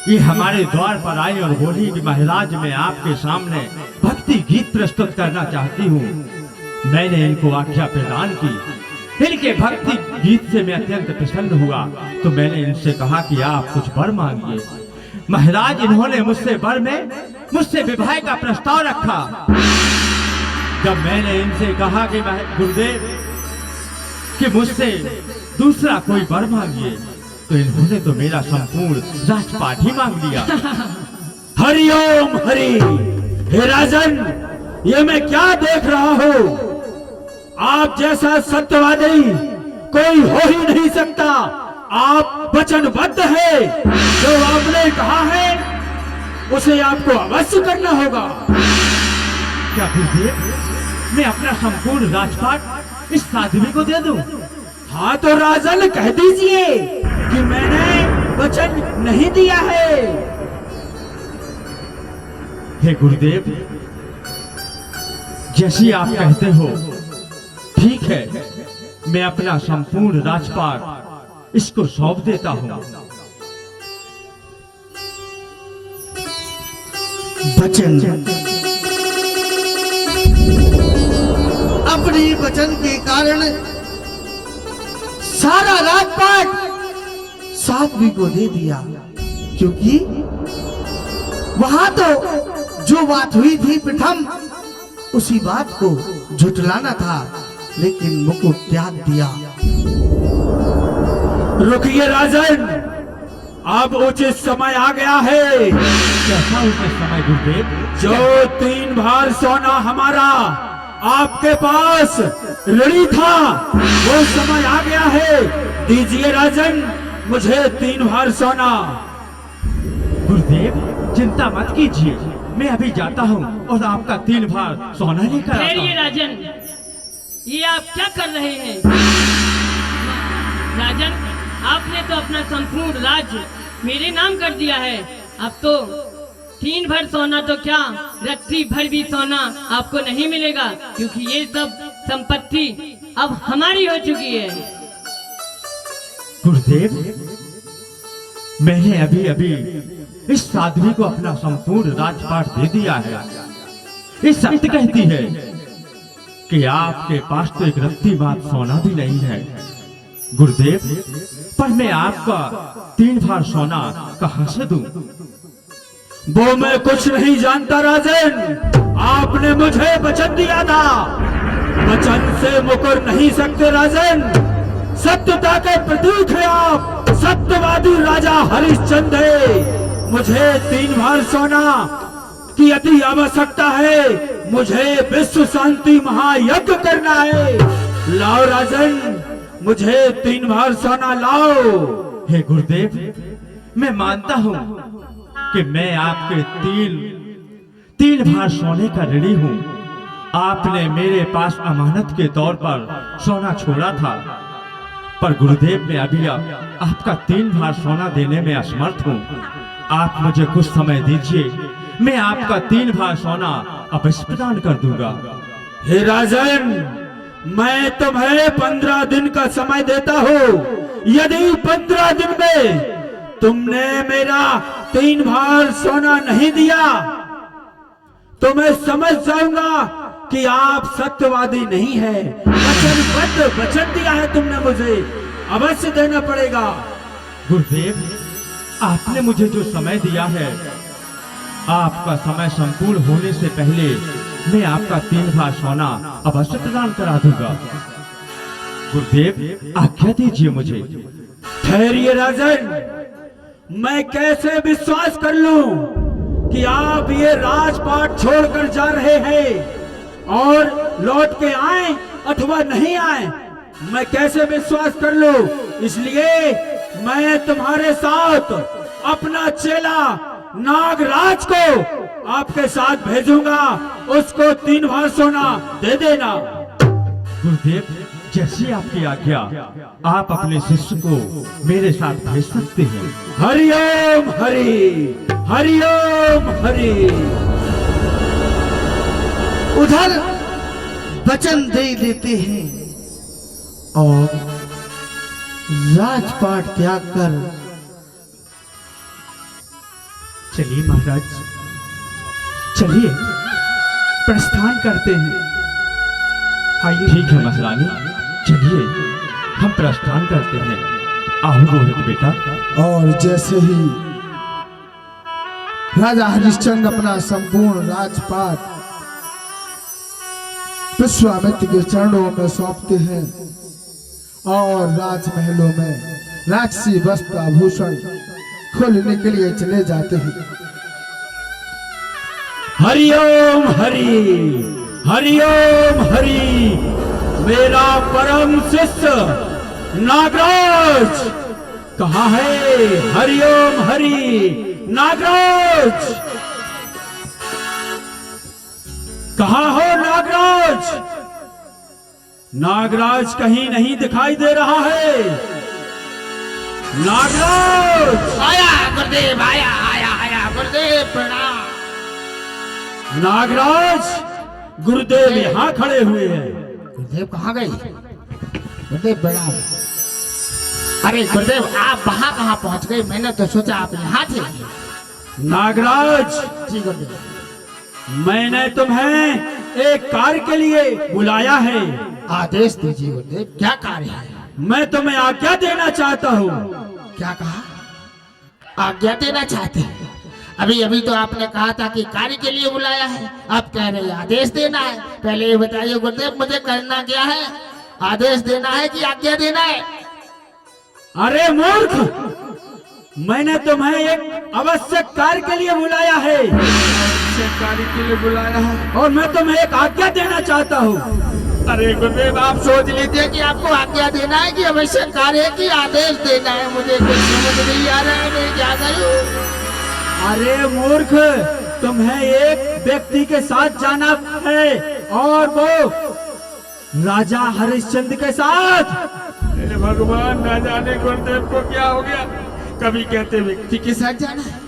ये हमारे द्वार पर आए और बोली कि महाराज, मैं आपके सामने भक्ति गीत प्रस्तुत करना चाहती हूँ। मैंने इनको आज्ञा प्रदान की, इनके भक्ति गीत से मैं अत्यंत प्रसन्न हुआ, तो मैंने इनसे कहा कि आप कुछ वर मांगिए। महाराज, इन्होंने मुझसे वर में मुझसे विवाह का प्रस्ताव रखा। जब मैंने इनसे कहा कि गुरुदेव कि मुझसे दूसरा कोई वर मांगिए, तो इन्होंने तो मेरा संपूर्ण राजपाट ही मांग लिया।
हरिओम हरि। हे राजन, ये मैं क्या देख रहा हूँ? आप जैसा सत्यवादी कोई हो ही नहीं सकता। आप वचनबद्ध है, जो आपने कहा है उसे आपको अवश्य करना होगा।
क्या गुरुदेव, मैं अपना संपूर्ण राजपाट इस साध्वी को दे दूं?
हाँ तो राजन, कह दीजिए कि मैंने वचन नहीं दिया है।
हे गुरुदेव, जैसी आप कहते हो ठीक है, मैं अपना संपूर्ण राजपाट इसको सौंप देता हूँ।
वचन, अपने वचन के कारण सारा राजपाट साध्वी को दे दिया, क्योंकि वहां तो जो बात हुई थी प्रथम, उसी बात को झुठलाना था, लेकिन मुकुट त्याग दिया।
रुकिए राजन, अब उचित समय आ गया है।
कैसा उचित समय गुरुदेव?
जो 3 बार सोना हमारा आपके पास ऋणी था, वो समय आ गया है। दीजिए राजन, मुझे 3 बार सोना।
गुरुदेव, चिंता मत कीजिए, मैं अभी जाता हूँ और आपका 3 बार सोना लेकर आता
ठहरिए
हूँ।
राजन, ये आप क्या कर रहे हैं? राजन, आपने तो अपना संपूर्ण राज्य मेरे नाम कर दिया है। अब तो 3 भर सोना तो क्या, रत्ती भर भी सोना आपको नहीं मिलेगा, क्योंकि ये सब संपत्ति अब हमारी हो चुकी है।
गुरुदेव, मैंने अभी अभी इस साध्वी को अपना संपूर्ण राजपाट दे दिया है। इस सत्य कहती है कि आपके पास तो एक रत्ती बात सोना भी नहीं है। गुरुदेव, पर मैं आपका 3 भार सोना कहां से दूं?
वो मैं कुछ नहीं जानता राजन। आपने मुझे वचन दिया था, वचन से मुकर नहीं सकते राजन। सत्यता के प्रतीक है आप, सत्यवादी राजा हरिश्चंद्र है। मुझे 3 भार सोना की अति आवश्यकता है। मुझे विश्व शांति महायज्ञ करना है। लाओ राजन, मुझे 3 भार सोना लाओ।
हे गुरुदेव, मैं मानता हूं कि मैं आपके 3 भार सोने का ऋणी हूं। आपने मेरे पास अमानत के तौर पर सोना छोड़ा था, पर गुरुदेव, मैं अभी आपका 3 भार सोना देने में असमर्थ हूं। आप मुझे कुछ समय दीजिए, मैं आपका 3 भार सोना अवश्य प्रदान कर दूंगा।
हे राजन, मैं तुम्हें 15 दिन का समय देता हूँ। यदि 15 दिन में तुमने मेरा 3 भार सोना नहीं दिया तो मैं समझ जाऊंगा कि आप सत्यवादी नहीं है। वचन दिया है तुमने, मुझे अवश्य देना पड़ेगा।
गुरुदेव, आपने मुझे जो समय दिया है, आपका समय संपूर्ण होने से पहले मैं आपका 3 भार सोना अवश्य प्रदान करा दूंगा। गुरुदेव, आज्ञा दीजिए मुझे।
ठहरिए राजन, मैं कैसे विश्वास कर लूं कि आप ये राजपाट छोड़कर जा रहे हैं और लौट के आए अथवा नहीं आए? मैं कैसे विश्वास कर लूं? इसलिए मैं तुम्हारे साथ अपना चेला नागराज को आपके साथ भेजूंगा। उसको 3 भार सोना दे देना।
गुरुदेव, जैसी आपकी आज्ञा, आप अपने शिष्य को मेरे साथ भेज सकते हैं।
हरिओम हरि, हरिओम हरि।
उधर वचन दे देते हैं और राजपाट त्याग कर
चलिए महाराज, चलिए प्रस्थान करते हैं। आइए।
ठीक है महारानी, चलिए हम प्रस्थान करते हैं। आओ रोहित बेटा।
और जैसे ही राजा हरिश्चंद्र अपना संपूर्ण राजपाट विश्वामित्र के चरणों में सौंपते हैं और राजमहलों में राजसी वस्त्र आभूषण खोलने के लिए चले जाते हैं।
हरिओम हरि, हरिओम हरि। मेरा परम शिष्य नागराज कहाँ है? हरिओम हरि। नागराज कहाँ हो? नागराज, नागराज कहीं नहीं दिखाई दे रहा है। नागराज!
आया गुरुदेव, आया आया आया गुरुदेव, प्रणाम।
नागराज, गुरुदेव यहाँ खड़े हुए हैं।
गुरुदेव कहाँ गए? गुरुदेव प्रणाम। अरे गुरुदेव, आप वहाँ कहाँ पहुँच गए? मैंने तो सोचा आप यहाँ थे।
नागराज,
जी गुरुदेव।
मैंने तुम्हें एक कार्य के लिए बुलाया है।
आदेश दीजिए गुरुदेव, क्या कार्य है?
मैं तुम्हें आज्ञा देना चाहता हूँ।
क्या कहा? आज्ञा देना चाहते हैं? अभी अभी तो आपने कहा था कि कार्य के लिए बुलाया है, अब कह रहे हैं आदेश देना है। पहले ये बताइए गुरुदेव, मुझे करना क्या है? आदेश देना है कि आज्ञा देना है?
अरे मूर्ख, मैंने तुम्हें एक आवश्यक कार्य के लिए बुलाया है। आवश्यक कार्य के लिए बुलाया है और मैं तुम्हें एक आज्ञा देना चाहता हूँ।
अरे गुरुदेव, आप सोच लीजिए कि आपको आज्ञा देना है कि आवश्यक कार्य है कि आदेश देना है। मुझे कुछ समझ नहीं आ रहा है, मैं क्या करूं?
अरे मूर्ख, तुम्हें एक व्यक्ति के साथ जाना है और वो राजा हरिश्चंद्र के साथ।
अरे भगवान, ना जाने गुरुदेव को क्या हो गया। कभी कहते व्यक्ति के साथ जाना है,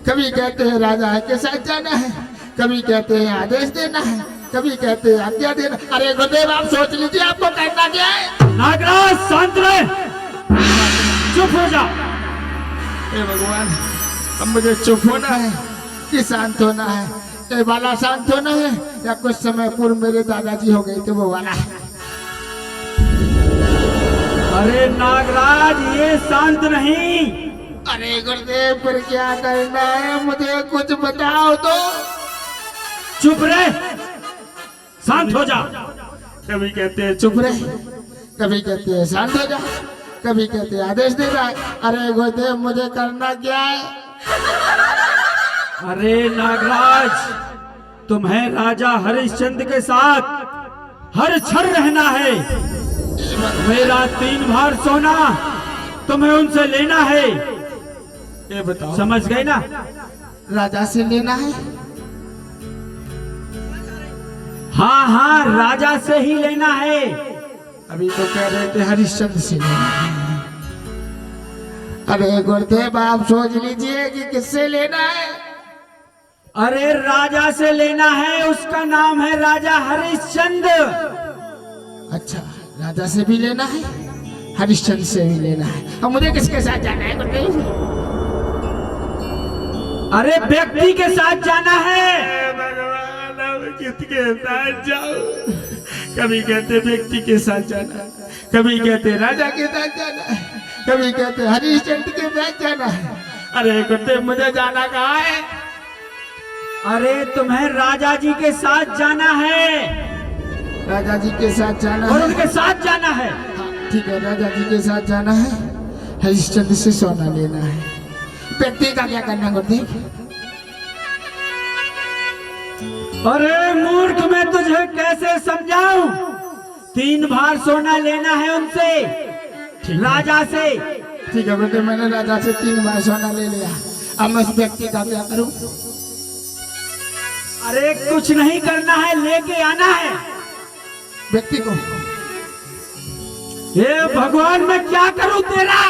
कभी कहते हैं राजा के साथ जाना है, कभी कहते हैं आदेश देना है, कभी कहते हैं आज्ञा देना। अरे गुरुदेव, आप सोच लीजिए आपको करना क्या है।
नागराज शांत रहे, चुप हो जा।
हे भगवान, अब मुझे चुप होना है कि शांत होना है? ये वाला शांत होना है या कुछ समय पूर्व मेरे दादाजी हो गए थे वो वाला?
अरे नागराज, ये शांत नहीं।
अरे गुरुदेव, फिर क्या करना है? मुझे कुछ बताओ तो।
चुप रहे, शांत हो जा।
कभी कहते हैं चुप रहे, कभी कहते हैं शांत हो जा, कभी कहते हैं आदेश दे रहा है। अरे गुरुदेव, मुझे करना क्या है?
अरे नागराज, तुम्हें राजा हरिश्चंद्र के साथ हर क्षण रहना है। मेरा 3 भार सोना तुम्हें उनसे लेना है।
ये बताओ,
समझ गए ना?
राजा से लेना है?
हाँ हाँ, राजा से ही लेना है।
अभी तो कह रहे थे हरिश्चंद्र से लेना है। अरे गुरुदेव, आप सोच लीजिए कि किससे लेना है।
अरे राजा से लेना है, उसका नाम है राजा हरिश्चंद्र।
अच्छा, राजा से भी लेना है, हरिश्चंद्र से भी लेना है। अब मुझे किसके साथ जाना है गुरुदेव?
अरे व्यक्ति के साथ जाना है।
भगवान, अब किसके साथ जाऊं? कभी कहते व्यक्ति के साथ जाना है, कभी कहते राजा के साथ जाना है, कभी कहते हरिश्चंद्र के साथ जाना है। अरे गुरुदेव, मुझे जाना कहाँ है?
अरे तुम्हें राजा जी के साथ जाना है,
राजा जी के साथ जाना
और
है।
उनके साथ जाना है।
हाँ, ठीक है, राजा जी के साथ जाना है, हरिश्चंद्र से सोना लेना है। व्यक्ति का क्या करना गुरुदेव?
अरे मूर्ख, मैं तुझे कैसे समझाऊं? 3 भार सोना लेना है उनसे, राजा से।
ठीक है बेटे, मैंने राजा से 3 भार सोना ले लिया। अब मैं उस व्यक्ति का क्या करूं?
अरे कुछ नहीं करना है, लेके आना है
व्यक्ति को।
हे भगवान, मैं क्या करूं तेरा?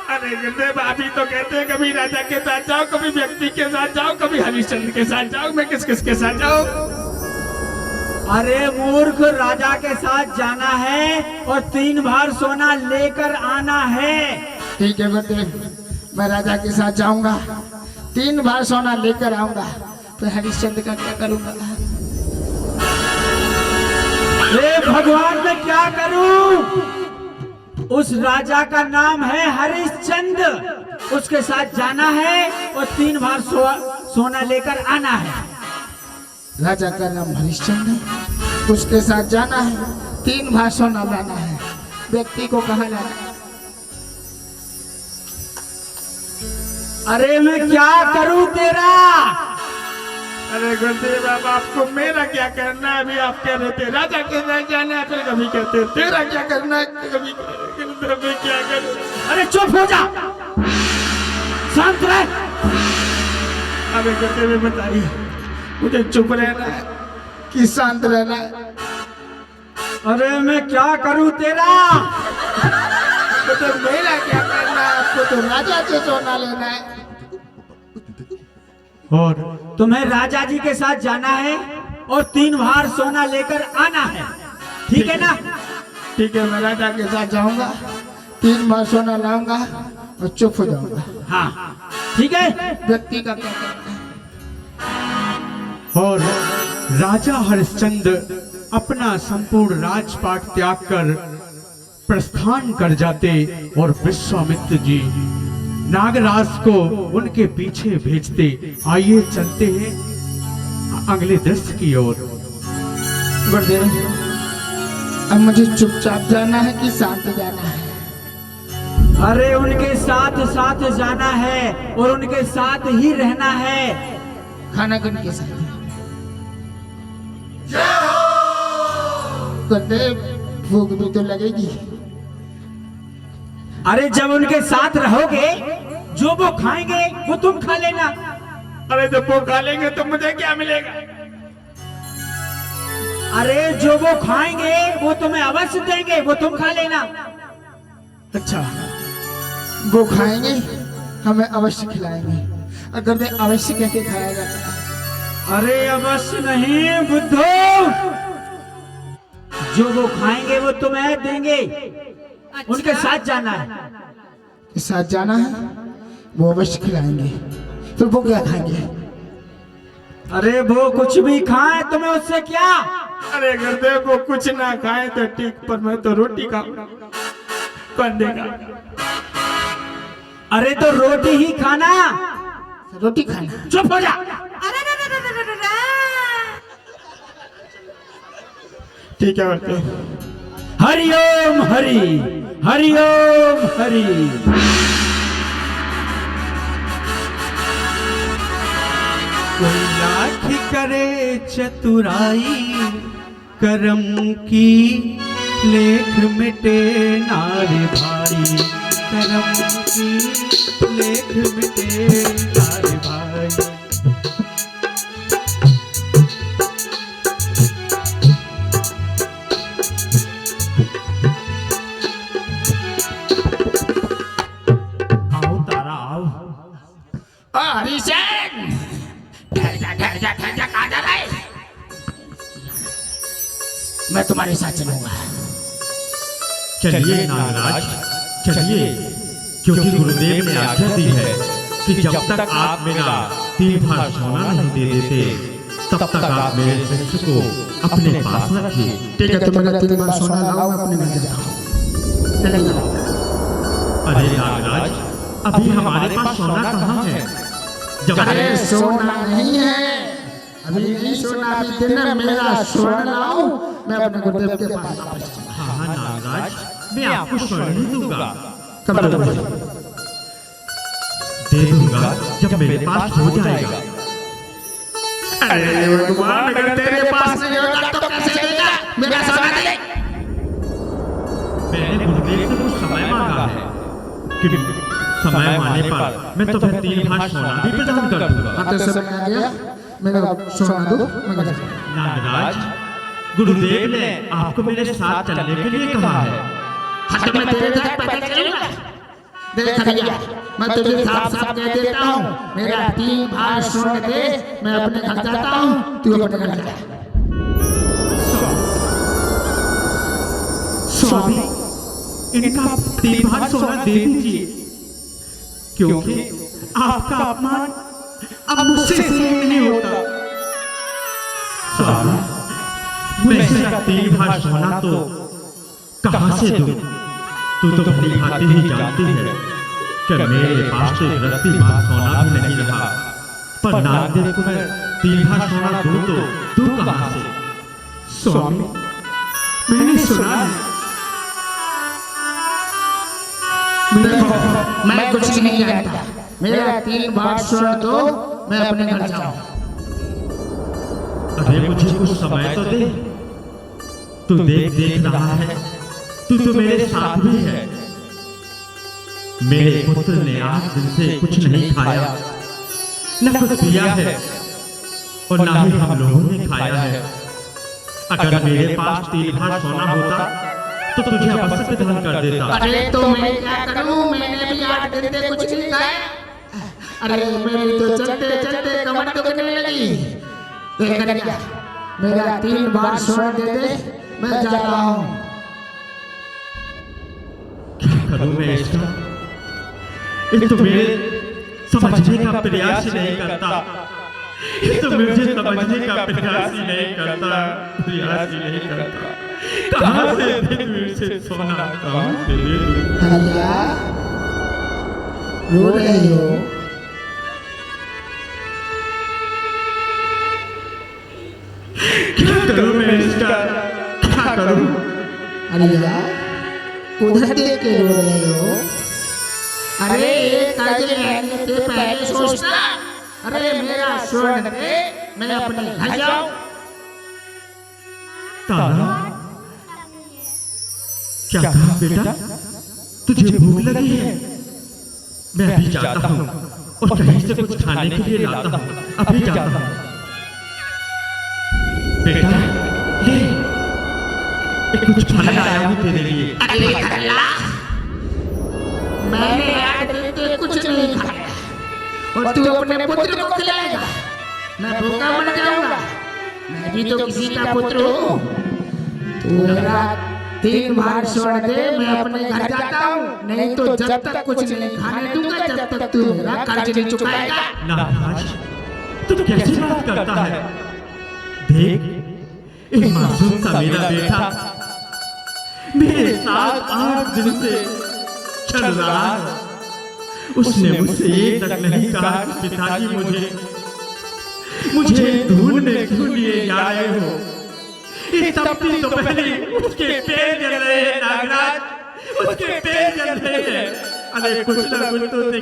अरे गुरुदेव, आप ही तो कहते हैं कभी राजा के साथ जाओ, कभी व्यक्ति के साथ जाओ, कभी हरिश्चंद्र के साथ जाओ। मैं किस किस के साथ जाऊं?
अरे मूर्ख, राजा के साथ जाना है और 3 भार सोना लेकर आना है।
ठीक है गुरुदेव, मैं राजा के साथ जाऊंगा, 3 भार सोना लेकर आऊंगा। तो हरिश्चंद्र का क्या करूंगा?
हे भगवान, मैं क्या करूं? उस राजा का नाम है हरिश्चंद्र, उसके साथ जाना है और 3 भार सोना लेकर आना है।
राजा का नाम हरिश्चंद्र है, उसके साथ जाना है, 3 भार सोना लाना है। व्यक्ति को कहाँ लाना है?
अरे मैं क्या करूं तेरा?
अरे गुरुदेव, अब आपको मेरा क्या करना है? अभी आप कह रहे थे राजा के साथ जाना है, फिर कभी कहते तेरा क्या करना है, कभी गुरुदेव मैं क्या करूं?
अरे चुप हो जा, शांत रह।
अरे गुरुदेव बताइए, मुझे चुप रहना है कि शांत रहना है?
अरे मैं क्या करूं तेरा?
तो मेरा क्या करना है? आपको तो राजा से सोना लेना है।
और
तुम्हें राजा जी के साथ जाना है और 3 भार सोना लेकर आना है, ठीक है ना?
ठीक है, मैं राजा के साथ जाऊंगा, 3 भार सोना लाऊंगा और चुप हो जाऊंगा।
हाँ ठीक है।
व्यक्ति का क्या करना है?
और राजा हरिश्चंद्र अपना संपूर्ण राजपाट त्याग कर प्रस्थान कर जाते और विश्वामित्र जी नागराज को उनके पीछे भेजते। आइए चलते हैं अगले दृश्य की ओर।
गुरुदेव, अब मुझे चुपचाप जाना है कि शांत जाना है?
अरे उनके साथ साथ जाना है और उनके साथ ही रहना है।
खाना किन के साथ? गुरुदेव, भूख भी तो लगेगी।
अरे जब उनके साथ रहोगे, जो वो खाएंगे वो तुम खा लेना।
अरे जब वो खा लेंगे तो मुझे क्या मिलेगा?
अरे जो वो खाएंगे वो तुम्हें अवश्य देंगे, वो तुम खा लेना।
अच्छा, वो खाएंगे, हमें अवश्य खिलाएंगे। अगर मैं अवश्य कह के खाया जाता है।
अरे अवश्य नहीं बुद्धू, जो वो खाएंगे वो तुम्हें देंगे। उनके साथ जाना है।
के साथ जाना है, वो अवश्य खिलाएंगे। फिर वो क्या खाएंगे?
अरे वो कुछ भी खाए, तुम्हें उससे क्या?
अरे गुरुदेव वो कुछ ना खाए तो ठीक, पर मैं तो रोटी खाऊंगा। कौन देगा?
अरे तो रोटी ही खाना।
रोटी खाना।
चुप हो जा।
ठीक है गुरुदेव।
हरिओम हरि, हरिओम हरि।
कोई लाख करे चतुराई, करम की लेख मिटे नारे भाई। करम की लेख मिटे नारे भाई।
आओ तारा आओ।
हरिशन, ठहर जा कहाँ जा रहा है? मैं तुम्हारे साथ चलूंगा।
चलिए नागराज चलिए, क्योंकि गुरुदेव ने आज्ञा दी है कि जब तक आप मेरा 3 भार सोना नहीं दे देते तब तक आप मेरे शिष्य को अपने पास रखिए।
ठीक है, तो मेरा 3 बार सोना लाओ, मैं अपने घर जाता हूँ। चले जाओ।
अरे नागराज, अभी हमारे पास सोना कहाँ है?
अरे सोना नहीं है, अभी नहीं सोना, अभी दिन में मेरा सोना लाओ, मैं अपने गुरुदेव के पास वापस जाऊंगा।
हाँ नागराज, मैं आपको स्वर्ण ही दूंगा।
कब दोगे?
दे दूंगा जब मेरे पास हो जाएगा।
अरे भगवान, अगर तेरे पास नहीं होगा तो कैसे देगा? मेरा सोना दे।
मैंने गुरुदेव से कुछ समय मांगा है कि समय आने पर मैं तुम्हें 3 भार सोना भी प्रदान कर दूंगा।
हाँ, तो समय आ गया, मेरा सोना दो, मैं घर जाऊंगा।
नागराज, गुरुदेव ने आपको मेरे साथ चलने के लिए कहा है।
हाँ, तो मैं तेरे साथ पैदल चलूंगा। देख भैया, मैं तुझे साफ साफ कह देता हूँ, मेरा 3 भार सोना दे, मैं अपने घर जाता हूँ, तू अपने घर जा।
स्वामी, इनका 3 भार सोना दे दीजिए, क्योंकि आपका अपमान अब मुझसे सहन नहीं होता।
स्वामी, मैं इसका 3 भार सोना तो कहाँ से दूं? तू तो भली भांति ही जानती है कि मेरे पास तो एक रत्ती भार सोना भी नहीं रहा। पर नागदेव को मैं 3 भार सोना दूं तो दूं कहाँ से?
स्वामी, मैंने सुना है,
मैं कुछ नहीं जानता, मेरा 3 भार सोना दो, मैं अपने घर जाऊँ।
अरे मुझे कुछ समय तो दे। तू देख रहा है, तू तो मेरे साथ भी है। मेरे पुत्र ने 8 दिन से कुछ नहीं खाया, न कुछ पिया है और न ही हम लोगों ने खाया है। अगर मेरे पास 3 भार सोना होता तो तुझे अवश्य प्रदान कर देता।
अरे तो मैं क्या करूं, मैंने भी 8 दिन से कुछ नहीं खाया। अरे मेरी तो चलते चलते कमर दुखने लगी। देख क्या, मेरा 3 भार सोना दे दे, मैं जा रहा हूँ।
क्या करूं मैं इसका? ये तो मेरे समझने का प्रयास ही नहीं करता। ये तो मुझे समझने का प्रयास ही नहीं करता, प्रयास ही नहीं करता। कहाँ से दे दूं इसे सोना, कहाँ से दे दूं?
भैया, रो रही हो?
क्या करूं मैं इसका, क्या करूं?
अरे यार, उधर देख के रो रहे हो? अरे एक कर्ज लेने से पहले सोचना। अरे मेरा स्वर्ण दे, मैं अपने घर जाऊं।
तारा, क्या कहा बेटा? तुझे भूख लगी है? मैं अभी जाता हूँ और कहीं से कुछ खाने के लिए लाता हूँ। अभी जाता हूँ। बेटा, ले
कुछ फल लाया हूँ तेरे लिए।
अरे अल्लाह, मैंने आज तेरे कुछ नहीं खाया और तू अपने पुत्र को खिलाएगा? मैं भूखा मर जाऊंगा। मैं भी तो किसी का पुत्र हूँ। तू मेरा 3 बार छोड़ दे, मैं अपने घर जाता हूँ। नहीं तो जब तक कुछ नहीं खाने दूंगा, जब तक तू मेरा कर्ज नहीं चुकाएगा।
नाराज, तू कैसी बात करता है? देख, एक मासूम सा मेरा बेटा मेरे साथ 8 दिन से चल रहा है। उसने मुझसे ये तक नहीं कहा कि पिताजी मुझे ढूंढने क्यों लिए जा रहे हो। इस तपती तो पहले उसके पैर जल रहे हैं नागराज, उसके पैर जल रहे हैं। अरे कुछ ना कुछ तो दे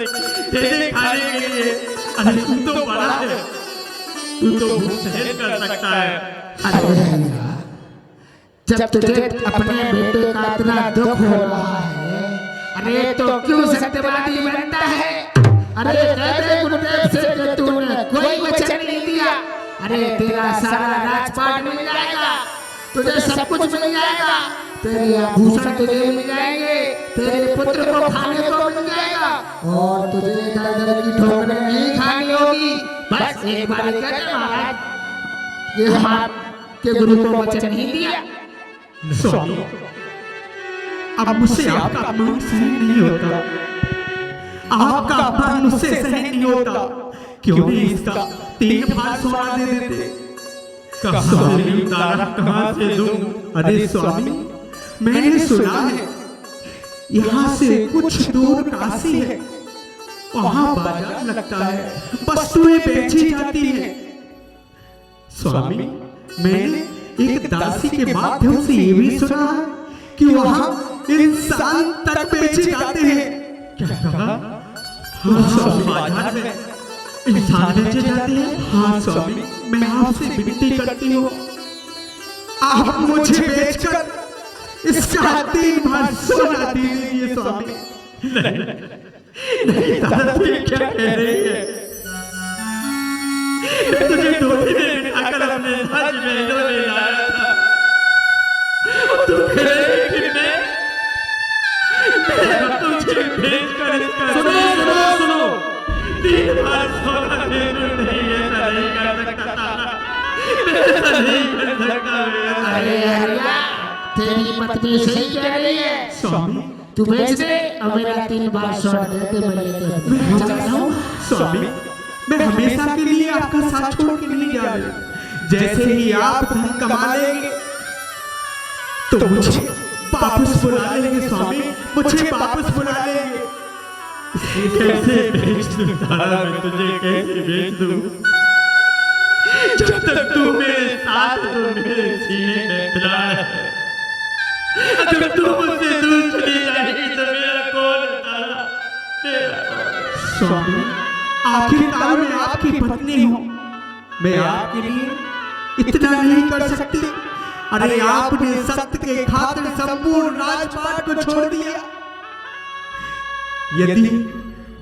खाने के लिए। अरे तू तो बड़ा है, तू तो भूख सहन कर सकता है।
अरे जब तुझे अपने बेटे का इतना दुख हो रहा है, अरे तो क्यों सत्यवादी बनता है? अरे कहते गुरुदेव से कि तूने कोई वचन नहीं दिया। अरे तेरा सारा राजपाट मिल जाएगा, तुझे सब कुछ मिल जाएगा, तेरे आभूषण तुझे मिल जाएंगे, तेरे पुत्र को खाने को मिल जाएगा और तुझे इधर की ठोकरें नहीं खानी होगी। बस एक बार कहते महाराज, ये हमारे गुरु को वचन नहीं दिया।
स्वामी, अब मुझसे आपका अपमान सहन नहीं होता, आपका अपमान मुझसे सहन नहीं होता। क्यों नहीं इसका 3 भाग सोना दे देते? कहाँ से उतारा, कहाँ से दूं? अरे स्वामी, मैंने सुना है यहाँ से कुछ दूर काशी है, वहाँ बाजार लगता है, वस्तुएं बेची जाती है। स्वामी, मैंने एक दासी के माध्यम से ये भी सुना है कि वहाँ इंसान तक बेचे जाते हैं। क्या कहा? हाँ स्वामी, बाजार में इंसान बेचे जाते हैं। हाँ स्वामी, मैं आपसे विनती करती हूँ, आप मुझे बेचकर इसका 3 भाग सोना दे दीजिए स्वामी। नहीं दादी, क्या कह रही है? मैं तुझे धोती में बिठाकर अपने राज्य में ले लाया था, तू कह रही है कि मैं तुझे बेचकर इसका सुनो 3 भाग सोना दे दूं? नहीं, ऐसा नहीं कर सकता, ऐसा नहीं कर सकता।
अरे हरिया, तेरी पत्नी सही कह रही है।
स्वामी,
तू बेच दे और मेरा 3 बार छोड़ दे, मैं लेके चला जाऊं।
स्वामी, मैं हमेशा के लिए आपका साथ छोड़ के नहीं जा रही। जैसे ही आप धन कमा लेंगे तो मुझे वापस बुला लेंगे स्वामी, मुझे वापस बुला लेंगे। कैसे बेच दूं तारा, मैं तुझे कैसे बेच दूं? जब तक तू मेरे साथ तो मेरे सीने में प्यार है, अगर तू मुझसे दूर चली जाएगी तो मेरा कौन है तारा, मेरा कौन? स्वामी, आखिरकार मैं आपकी पत्नी हूँ, मैं आपके लिए इतना नहीं कर सकती। अरे आपने सत्य के खातिर संपूर्ण राजपाट को छोड़ दिया। यदि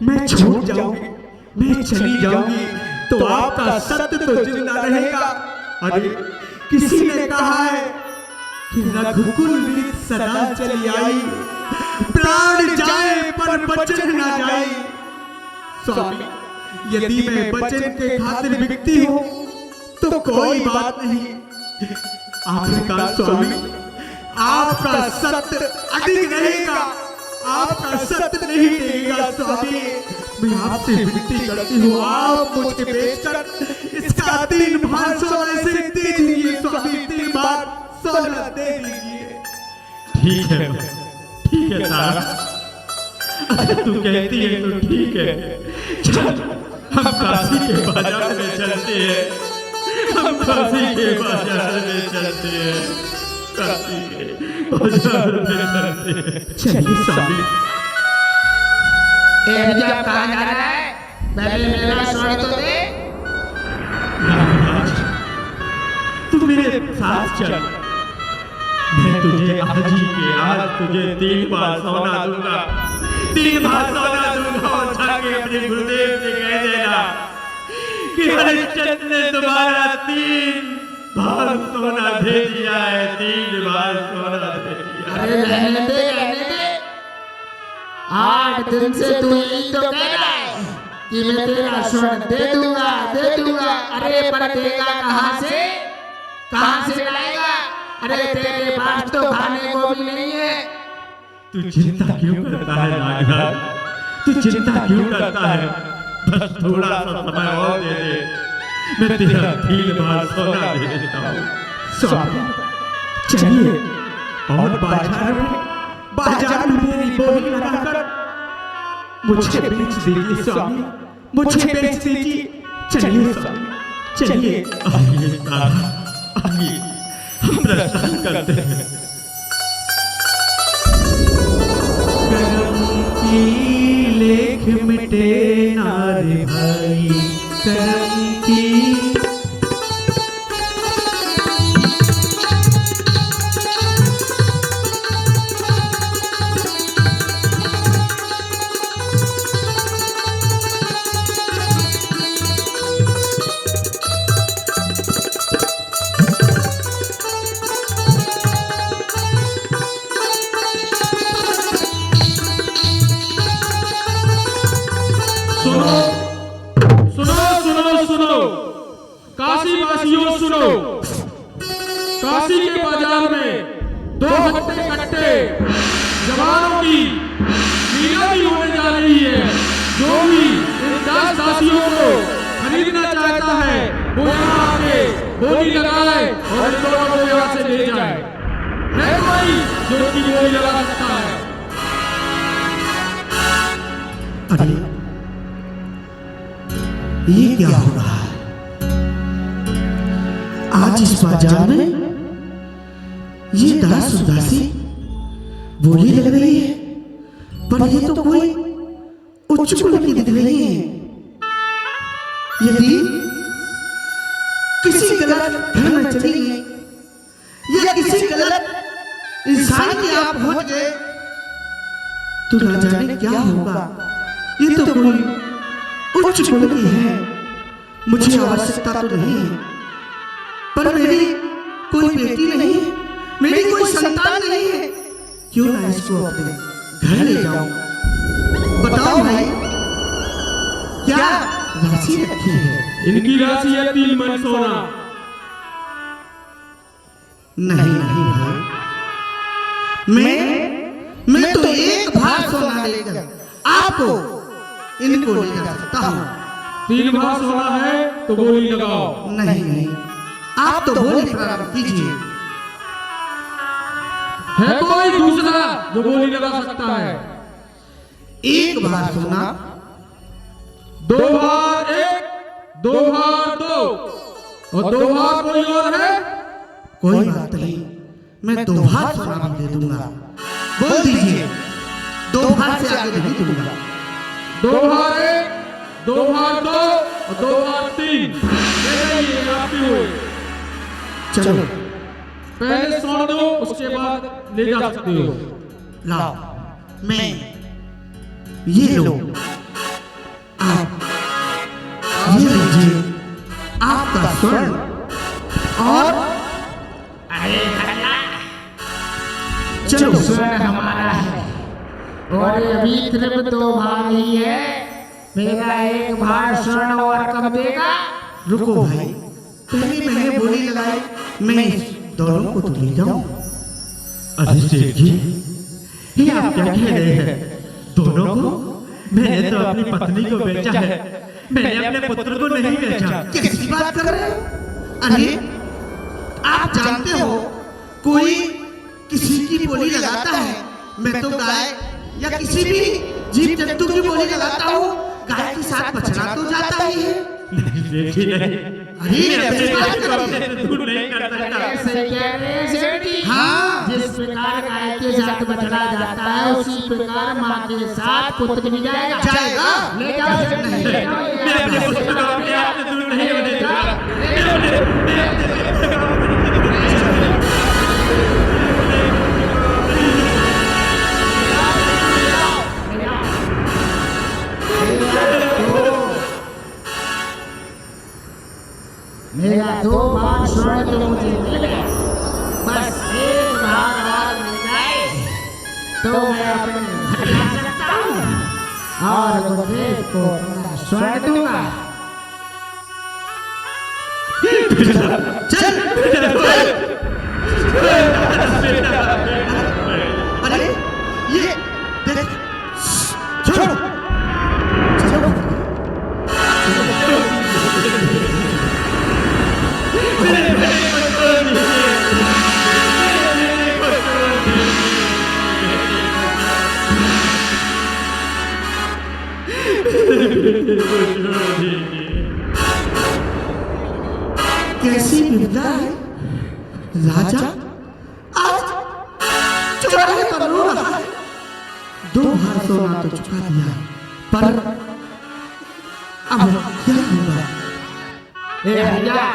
मैं छोड़ जाऊंगी, मैं चली जाऊंगी, तो आपका सत्य तो जिंदा रहेगा। अरे किसी ने कहा है कि रघुकुल रीत सदा चली आई, प्राण जाए पर वचन न जाए। स्वामी, यदि मैं वचन के खातिर बिकती हूँ तो कोई बात नहीं। आखिरकार स्वामी, आपका सत्य अडिग रहेगा, आपका सत्य नहीं देगा। स्वामी, मैं आपसे विनती करती हूँ, आप मुझे बेचकर इसका 3 भाग सोने से दे दीजिए स्वामी, 3 भाग सोना दे दीजिए। ठीक है तारा, अगर तू कहती है तो ठीक है। चल, हम काशी के बाजार में चलते हैं, हम काशी के बाजार में चलते हैं, काशी के बाजार में चलते हैं। चलिए स्वामी।
भैया कहाँ जा रहा है? पहले मेरा स्वर्ण तो दे।
नाराज, तू मेरे साथ चल, मैं तुझे आज तुझे 3 बार सोना दूंगा, 3 बार सोना दूंगा। और जाके अपने गुरुदेव से कह देना कि हरिश्चंद्र ने तुम्हारा 3
बार सोना दे दिया है, 3 बार सोना दे दिया।
अरे रहने दे 8 दिन से तू यही तो कह रहा है कि मैं तेरा स्वर्ण दे दूंगा। अरे पर देगा कहाँ से लाएगा? अरे तेरे पास तो खाने को भी नहीं है।
तू चिंता क्यों करता है नागराज? तू चिंता क्यों करता है? बस थोड़ा सा समय और दे दे, मैं तेरा 3 बार सोना दे देता हूँ।
स्वामी चलिए और बाजार में मेरी बोली लगाकर मुझे बेच दीजिए स्वामी, मुझे बेच दीजिए। चलिए स्वामी चलिए।
आइए दादा, आइए हम प्रस्थान करते हैं।
करम की लेख मिटे नारे भाई, करम की
सुनो काशी वासियों सुनो। काशी के बाजार में 2 हफ्ते कट्टे जवानों की नीलामी होने जा रही है। जो भी इन 10 दासियों को खरीदना चाहता है वो यहाँ आके बोली लगाए और इन दोनों को यहाँ से ले जाए। है कोई जो उनकी बोली लगा सकता है?
अरे ये क्या हो रहा है? आज इस बाजार में ये दास उदासी बोली लग रही है, पर ये तो कोई उच्च कुल की दिख रही है। यदि किसी गलत घर में चली है या किसी गलत इंसान की आप पहुंच गए तो न जाने क्या होगा। ये तो कोई उच्च कुल की है, मुझे आवश्यकता तो नहीं है, पर मेरी कोई बेटी नहीं है, मेरी कोई संतान नहीं है, क्यों ना इसको अपने घर ले जाऊं। बताओ भाई, क्या राशि रखी है?
इनकी राशि है 3 मन सोना।
नहीं नहीं भाई, मैं तो 1 भार सोना लेकर आपको इनको ले जा सकता हूँ।
3 बार सोना है तो बोली लगाओ।
नहीं नहीं, आप तो बोली प्रारंभ कीजिए।
है कोई दूसरा जो बोली लगा सकता है?
1 बार सोना,
2 बार 1, 2 बार 2 और 2 बार कोई और है?
कोई बात नहीं, मैं 2 बार सोना दे दूंगा। बोल दीजिए, 2 बार से आगे नहीं दूंगा।
2 बार 1, 2 बार 2 और 2 बार 3। ये आपकी हुई।
चलो
पहले सोना दो, उसके बाद ले जा सकते हो।
लाओ, मैं ये लो, आप ये लीजिए आपका स्वर्ण और चलो
स्वर्ण हमारा है और अभी सिर्फ 2 भार ही है। मेरा 1 भार स्वर्ण और कब देगा?
रुको भाई, पहले मैंने बोली लगाई, मैं दोनों को तो ले जाऊं।
अरे सेठ जी, ये आप क्या कह रहे हैं? दोनों को? मैंने तो अपनी पत्नी को बेचा है, मैंने अपने पुत्र को नहीं बेचा।
कैसी बात कर रहे हो? अरे आप जानते हो, कोई किसी की बोली लगाता है, मैं तो गाय या किसी भी जीव जंतु की बोली लगाता हूँ, गाय के साथ बछड़ा तो जाता ही है। अरे ऐसी बात कर रहे हो?
ऐसे कह रहे हैं सेठ जी।
हाँ,
जिस प्रकार गाय के साथ बछड़ा जाता है उसी प्रकार माँ के साथ पुत्र भी जाएगा। ले जाओ सेठ जी, ले जाओ।
मैं अपने पुत्र को अपने आप से दूर नहीं होने दूंगा।
मेरा 2 बार स्वर्ण तो मैं अपने घर जा सकता हूँ और गुरुदेव को अपना स्वर्ण दूंगा।
अरे ये देख, छोड़ो छोड़ो। कैसी विपदा है राजा, आज चौराहे पर रो रहा है। 2 बार सोना तो चुका दिया, पर अब क्या होगा?
भैया,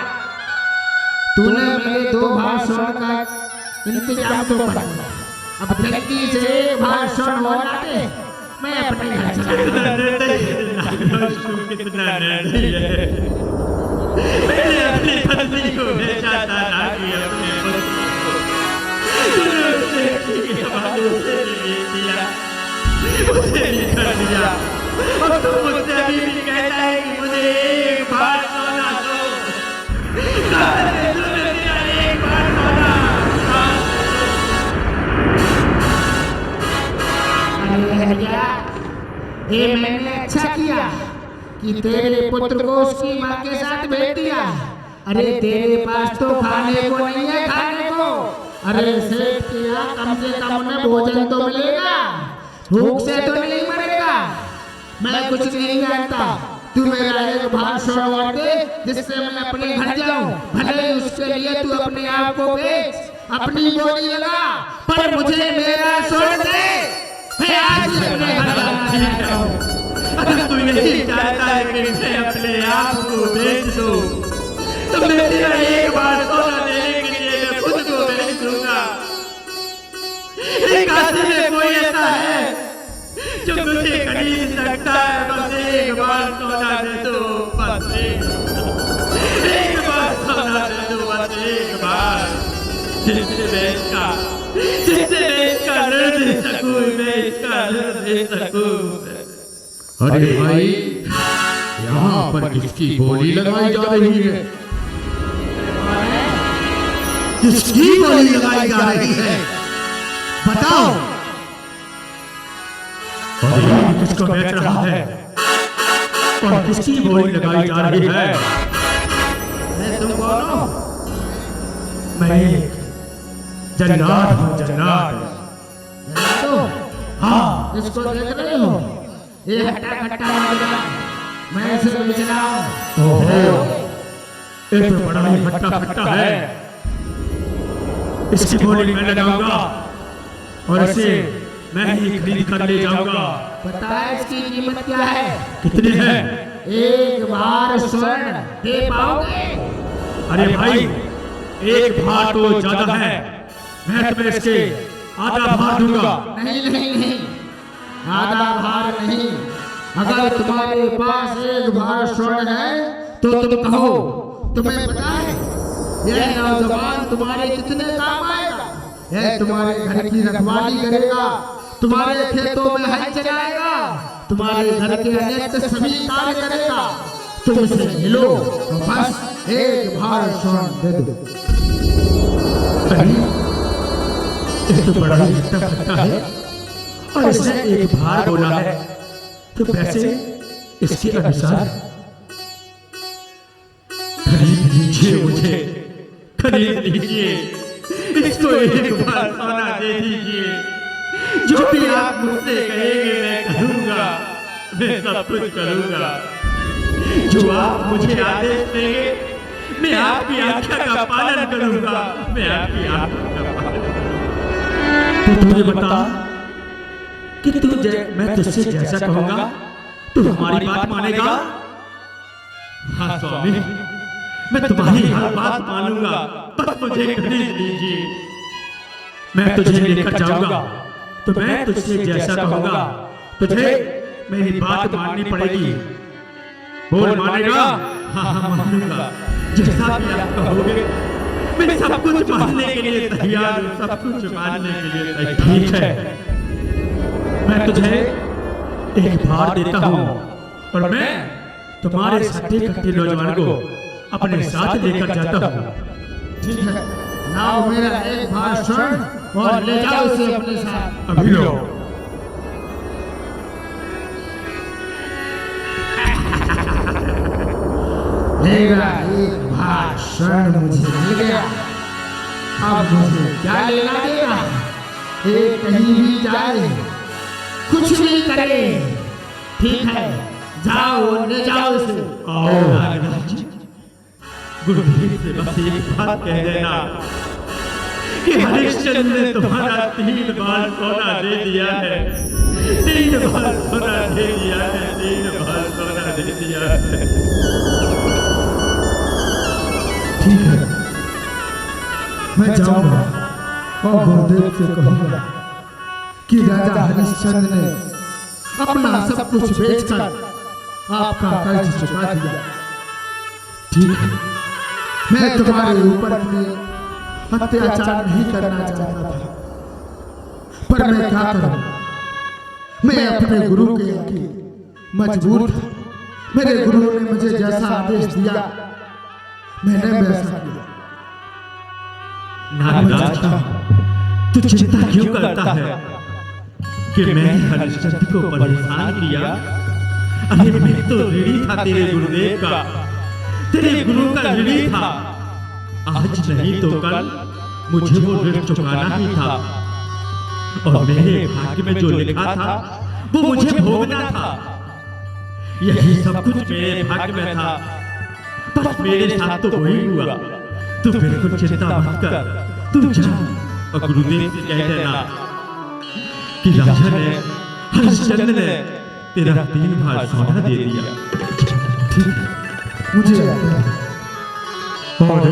तूने मेरे 2 बार स्वर्ण का इंतजाम तो कर दिया, अब जल्दी से 1 बार स्वर्ण और दे, मैं अपने घर चला
मैंने अपनी पत्नी को भेजा था ताकि अपने पुत्र को मुझे निकल दिया। अब तुम मुझसे अभी भी कहता है कि मुझे 1 बार सोना दो। मेरा 1 बार सोना।
अरे भैया, ये मैंने अच्छा किया कि तेरे पुत्र को उसकी माँ के साथ भेज दिया। अरे तेरे पास तो खाने को नहीं है, खाने को। अरे सेठ के यहाँ कम से कम उन्हें भोजन तो मिलेगा, भूख से तो नहीं मरेगा। मैं कुछ नहीं जानता, तू मेरा 1 बार स्वर्ण और दे, जिससे मैं अपने घर जाऊं। भले उसके लिए तू अपने आप को बेच, अपनी बोली लगा, पर मुझे मेरा स्वर्ण दे। मैं आज ही अपने घर जाना हूँ।
अगर तू यही चाहता है कि मैं अपने आप को बेच दूं, तो मैं तेरा 1 बार सोना देने के लिए मैं खुद को बेच दूंगा। एक काशी में कोई ऐसा है जो मुझे खरीद सकता है? बस 1 बार सोना दे दो, बस 1 बार सोना दे दो, बस 1 बार, जिससे मैं इसका ऋण दे सकूं, मैं इसका ऋण दे सकूं।
अरे भाई, यहाँ पर किसकी बोली लगाई जा रही है? किसकी बोली लगाई जा रही है? बताओ।
और ये किसको बेच रहा है और किसकी बोली लगाई जा रही है?
तुम बोलो।
मैं एक जल्लाद हूँ, जल्लाद।
हाँ, इसको देख रहे हो? ये हट्टा कट्टा लगा, मैं इसे बेच रहा हूँ।
ओहो, ये तो बड़ा ही हट्टा कट्टा है। इसकी बोली मैं लगाऊंगा और इसे मैं ही खरीद कर ले जाऊंगा।
पता है इसकी कीमत क्या है?
कितनी है?
1 बार स्वर्ण दे पाओगे?
अरे भाई, 1 बार तो ज्यादा है, मैं तुम्हें इसके आधा भार दूंगा।
नहीं नहीं नहीं, आधा भार नहीं। अगर तुम्हारे पास 1 भार स्वर्ण है तो तुम कहो। तुम्हें पता है यह नौजवान तुम्हारे कितने काम आएगा? यह तुम्हारे घर की रखवाली करेगा, तुम्हारे खेतों में हल चलाएगा, तुम्हारे घर के अनेक सभी कार्य करेगा। तुम इसे मिलो तो बस 1 भार स्वर्ण दे दो।
ये तो बड़ा ही हट्टा कट्टा है और इसने 1 भार बोला है, तो पैसे इसके अनुसार खरीद लीजिए, मुझे खरीद लीजिए। इसको 1 बार सोना दे दीजिए। जो भी आप मुझसे कहेंगे मैं करूंगा, मैं सब कुछ करूंगा। जो आप मुझे आदेश देंगे मैं आपकी आज्ञा का पालन करूंगा, मैं आपकी आज्ञा का पालन करूंगा। तो मुझे बता कि मैं तुझसे जैसा कहूंगा तू हमारी बात मानेगा? हाँ स्वामी, मैं तुम्हारी हर बात मानूंगा, बस मुझे खरीद लीजिए। मैं तुझे लेकर जाऊंगा, तो मैं तुझसे जैसा कहूंगा तुझे मेरी बात माननी पड़ेगी। बोल, मानेगा? हाँ हाँ मानूंगा, जैसा भी आप कहोगे मैं सब कुछ मानने के लिए तैयार हूँ, सब कुछ मानने के लिए तैयार। ठीक है, मैं तुझे एक भार देता हूँ और मैं तुम्हारे सट्टे कट्टे नौजवान को अपने साथ लेकर जाता हूँ।
ठीक है, लाओ मेरा एक भार स्वर्ण और ले जाओ उसे अपने साथ।
अभी लो।
मेरा एक भार स्वर्ण मुझे मिल गया, अब मुझे क्या लेना देना? ये कहीं भी जाए, कुछ भी करे, ठीक है, जाओ ले जाओ उसे।
आओ नागराज, गुरुदेव से बस एक बात कह देना कि हरिश्चंद्र ने तुम्हारा 3 बार सोना दे दिया है, 3 बार सोना दे दिया है, 3 बार सोना दे दिया है।
ठीक है, मैं जाऊंगा और गुरुदेव से कहूंगा कि राजा हरिश्चंद्र ने अपना सब कुछ बेचकर आपका कर्ज चुका दिया। ठीक है, मैं तुम्हारे ऊपर में अत्याचार नहीं करना चाहता था, पर मैं क्या करूं? मैं अपने गुरु के आगे मजबूर था। मेरे गुरु ने मुझे जैसा आदेश दिया मैंने वैसा किया।
नागराज, तू चिंता क्यों करता है कि मैंने हरिश्चंद्र को परेशान किया? अरे मैं तो ऋणी था तेरे गुरुदेव का, तेरे गुरु का ऋणी था। आज नहीं तो कल मुझे वो ऋण चुकाना ही था और मेरे भाग्य में जो लिखा था वो मुझे भोगना था। यही सब कुछ मेरे भाग्य में था, बस मेरे साथ तो वही हुआ। तू बिल्कुल चिंता मत कर, तू जा और गुरुदेव से कह देना कि राजा ने हरिश्चंद्र ने तेरा 3 भार सोना दे दिया।
ठीक है, मुझे
और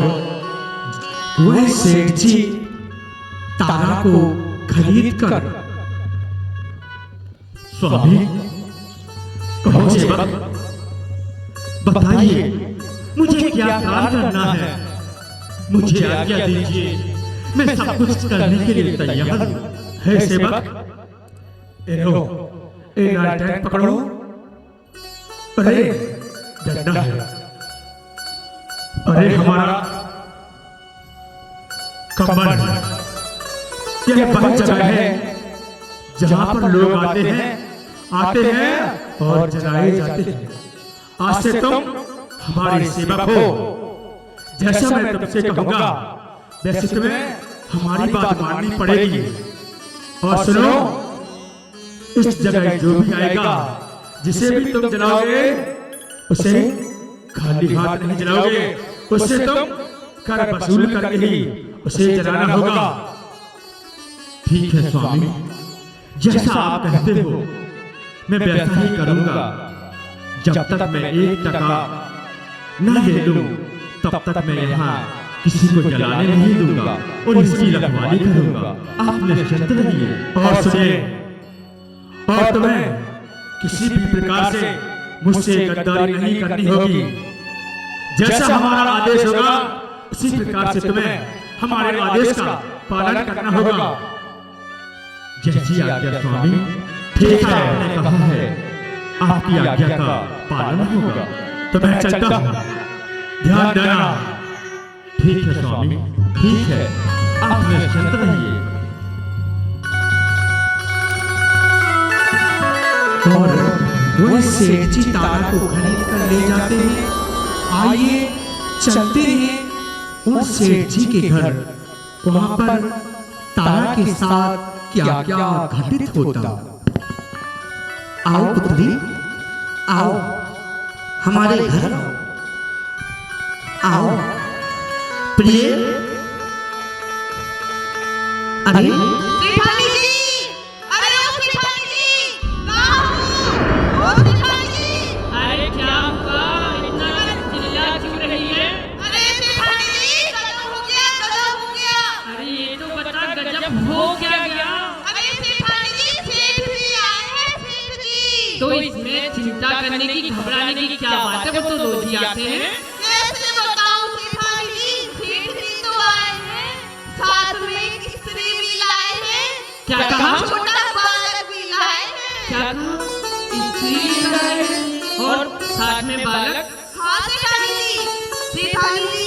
वह सेठ जी तारा को खरीद कर
स्वामी कहो सेवक, बताइए मुझे क्या काम करना है? मुझे आज्ञा दीजिए, मैं सब कुछ करने के लिए तैयार हूँ। है सेवक, लो एक लालटेन पकड़ो। अरे डंडा है, अरे हमारा कंबल है। यह वह जगह है जहाँ पर लोग आते हैं और जलाए जाते हैं। आज से तुम हमारे सेवक हो। जैसा मैं तुमसे कहूँगा वैसे तुम्हें हमारी बात माननी पड़ेगी। और सुनो, इस जगह जो भी आएगा, जिसे भी तुम जलाओगे, उसे खाली हाथ नहीं जलाओगे, उससे तुम कर वसूल करके ही उसे जलाना होगा। ठीक है स्वामी, जैसा आप कहते हो मैं वैसा ही करूंगा। जब तक मैं 1 टका न ले लूं तब तक मैं यहाँ किसी को जलाने नहीं दूंगा और इसकी रखवाली करूंगा। आप निश्चिंत रहिए और सुनिए, और तुम्हें किसी भी प्रकार से मुझसे गद्दारी नहीं करनी होगी। जैसा हमारा आदेश होगा उसी प्रकार से तुम्हें हमारे आदेश का पालन करना होगा। जैसी आज्ञा स्वामी। ठीक है, आपने कहा है, आपकी आज्ञा का पालन होगा। तो मैं चलता हूँ, ध्यान देना। ठीक है स्वामी, ठीक है, आप निश्चिंत रहिए।
और वह सेठ जी तारा को खरीद कर ले जाते हैं। आइए चलते हैं उन सेठ जी के घर। वहां पर तारा के साथ क्या क्या घटित होता।
आओ पुत्री, आओ हमारे घर आओ। प्रिय, अरे
श्रीफाली जी, अरे ओ श्रीफाली जी, कहाँ हो? ओ श्रीफाली जी,
अरे क्या हुआ, इतना चिल्ला क्यों रही है?
अरे श्रीफाली जी, कदम हो गया, कदम हो गया।
अरे ये तो बता, गजब हो क्या गया?
अरे श्रीफाली जी, सेठ जी आए हैं, सेठ जी।
तो इसमें चिंता करने की, घबराने की क्या बात है? वो तो रोज ही आते हैं।
कैसे बताऊं श्रीफाली जी, सेठ जी तो आए हैं, साथ में एक स्त्री भी लाए हैं,
क्या कहा?
छोटा बालक भी लाए
साथ में बालक।
हाँ सेठानी जी, सेठानी जी,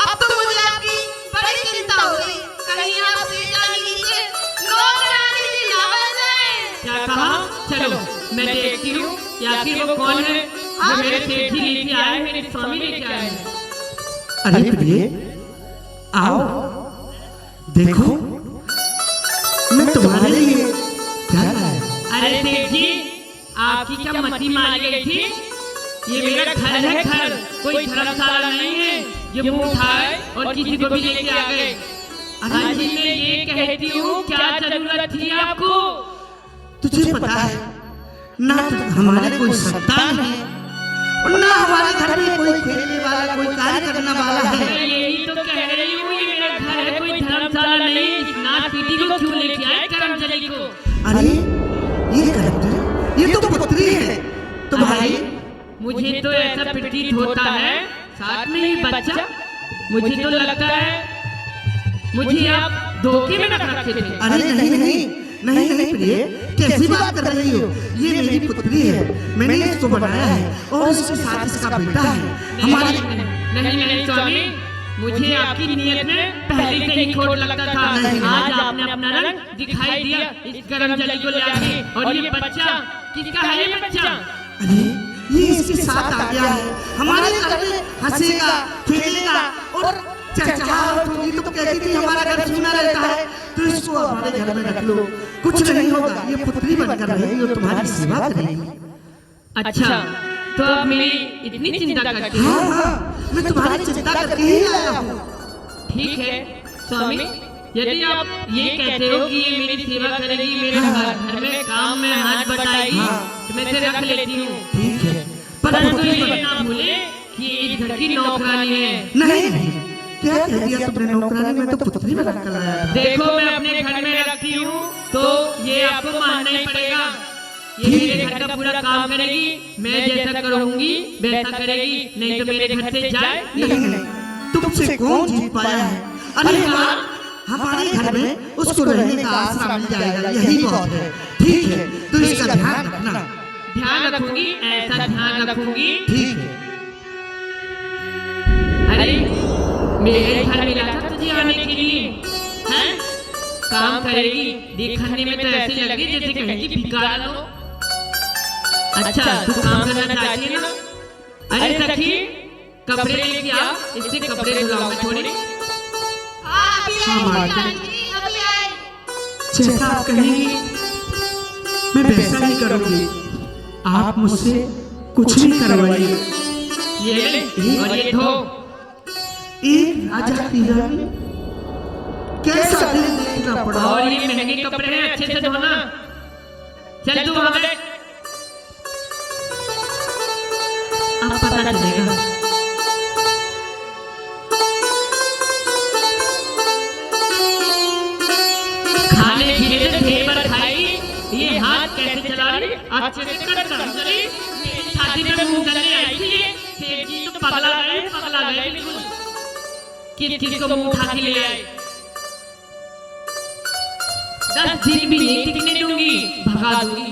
अब तो मुझे आपकी बड़ी चिंता हो गई। कहीं आप सेठानी जी से नौकरानी जी ना बन जाए।
क्या कहा? चलो मैं देखती हूँ कि आखिर वो कौन है जो मेरे सेठ जी लेके आए, मेरे स्वामी लेके आए।
अरे प्रिय, आओ देखो मैं तुम्हारे लिए क्या लाया।
अरे सेठ जी, आपकी क्या मती मारी गई थी? ये मेरा घर है, घर कोई धर्मशाला नहीं है ये मुंह उठाए और किसी को भी लेके आ गए। अरे जी मैं ये कहती हूँ, क्या जरूरत थी आपको?
तुझे पता है ना, हमारे कोई संतान है और ना हमारे घर में कोई खेलने वाला, कोई कार्य करने वाला है।
मैं यही तो कह रही हूँ, ये मेरा घर है, कोई धर्मशाला नहीं। नाथ पीटी को क्यों लेके आए कर्मचारी को?
अरे ये कर्मचारी, ये तो पुत्री है तुम्हारी।
मुझे तो ऐसा प्रतीत होता है, साथ में ही बच्चा। मुझे तो लगता है मुझे आप धोखे में रख रखे थे।
अरे नहीं नहीं नहीं नहीं प्रिय, कैसी बात कर रही हो? ये मेरी पुत्री है, मैंने इसको बनाया है और इसके साथ इसका बेटा है हमारे।
नहीं नहीं स्वामी, मुझे आपकी नीयत में पहले से ही खोट लगता था। आज आपने अपना रंग दिखाई दिया इस कर्मचारी को ले आके। और ये बच्चा किसका है? ये बच्चा
अरे ये इसके साथ आ गया है, हमारे घर में हंसेगा, खेलेगा और चहचहाहट होगी। तो कहती थी हमारा घर सुना रहता है, तो इसको हमारे घर में रख लो, कुछ नहीं होगा। ये पुत्री बनकर रहेगी और तुम्हारी सेवा करेगी।
अच्छा, तो अब मेरी इतनी चिंता करती हो?
हाँ हाँ, मैं तुम्हारी चिंता करके ही आया हूँ।
ठीक है स्वामी, यदि आप ये कहते हो कि ये मेरी सेवा करेगी, मेरे घर में काम में हाथ बटाएगी, तो मैं इसे रख लेती हूँ।
ठीक है,
परंतु ये ना भूले कि ये इस घर की नौकरानी है।
नहीं नहीं, क्या कह दिया तुमने? नौकरानी में तो पुत्री में रख कर लाया था।
देखो मैं अपने घर में रखती हूँ तो ये आपको मानना ही पड़ेगा। ये मेरे घर का पूरा काम करेगी, मैं जैसा करूँगी वैसा करेगी, नहीं तो मेरे घर से जाए।
नहीं नहीं, तुमसे कौन जीत पाया है? अरे हाँ, हमारे घर में उसको रहने का आसरा मिल जाएगा, यही बहुत है। ठीक है, तो इसका ध्यान रखना।
ध्यान रखूंगी, ऐसा ध्यान रखूंगी।
ठीक है।
अरे मेरे घर मिला था तुझे आने के लिए, हैं? काम करेगी, देखने में तो ऐसे लगे जैसे कहीं की भिखारी हो। अच्छा तू काम करना चाहती है ना? अरे सखी कपड़े लेके आ, इससे कपड़े धुलाऊंगा थोड़े।
हाँ अभी आए सेठानी जी, अभी आए।
जैसा आप कहेंगी मैं वैसा ही करूंगी। आप मुझसे कुछ नहीं करवाइए।
ये ले और ये धो।
एक राजा की रानी, कैसा दिन देखना पड़ा।
और ये महंगे कपड़े हैं, अच्छे से धोना। चल तू वहां बैठ, अब पता चलेगा। खाने पीने से ढेर पर खाएगी, ये हाथ कैसे चला रही? अच्छे से कर कर्मचारी, मेरी शादी में मुंह गलने आई थी ये। सेठ जी तो पगला गए बिल्कुल। किस को मुंह उठा के ले आए? 10 दिन भी नहीं टिकने दूंगी, भगा दूंगी।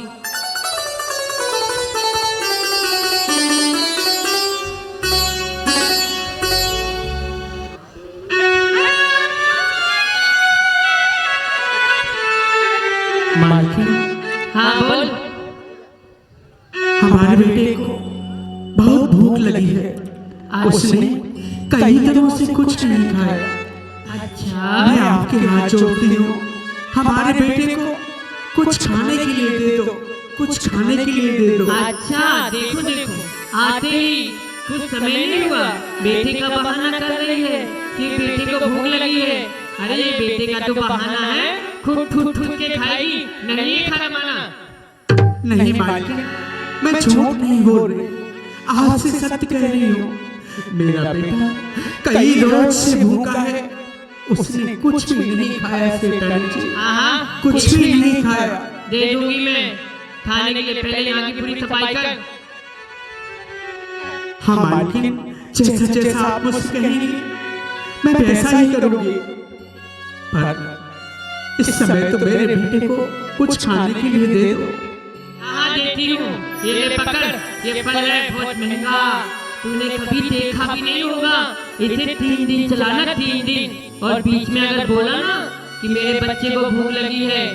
हाँ बोल।
हमारे बेटे को बहुत भूख लगी है, उसने कई दिनों से कुछ नहीं खाया।
अच्छा
मैं आपके हाथ जोड़ती हूँ, हमारे बेटे को कुछ खाने के लिए दे दो, कुछ खाने के लिए दे दो।
अच्छा देखो देखो, आते ही कुछ समय नहीं हुआ, बेटे का बहाना कर रही है कि बेटे को भूख लगी है। अरे बेटे का तो बहाना है, खुद के खाएगी, नहीं खाना माना।
नहीं मालकिन, मैं झूठ नहीं बोल रही, आपसे सत्य कह रही हूँ। मेरा बेटा कई रोज से भूखा है, उसने कुछ भी नहीं खाया सेठानी जी,
हाँ
कुछ भी नहीं खाया।
दे दूंगी मैं, खाने के लिए पहले यहाँ की पूरी सफाई कर।
हाँ मालकिन, जैसा जैसा आप मुझसे कहेंगी मैं वैसा ही करूंगी, पर इस समय तो मेरे बेटे को कुछ खाने के लिए दे दो।
हाँ देती हूँ। ये ले पकड़, ये फल है बहुत महंगा, तूने कभी देखा भी नहीं होगा। इसे 3 दिन चलाना, 3 दिन, और बीच में अगर बोला ना कि मेरे बच्चे को भूख लगी है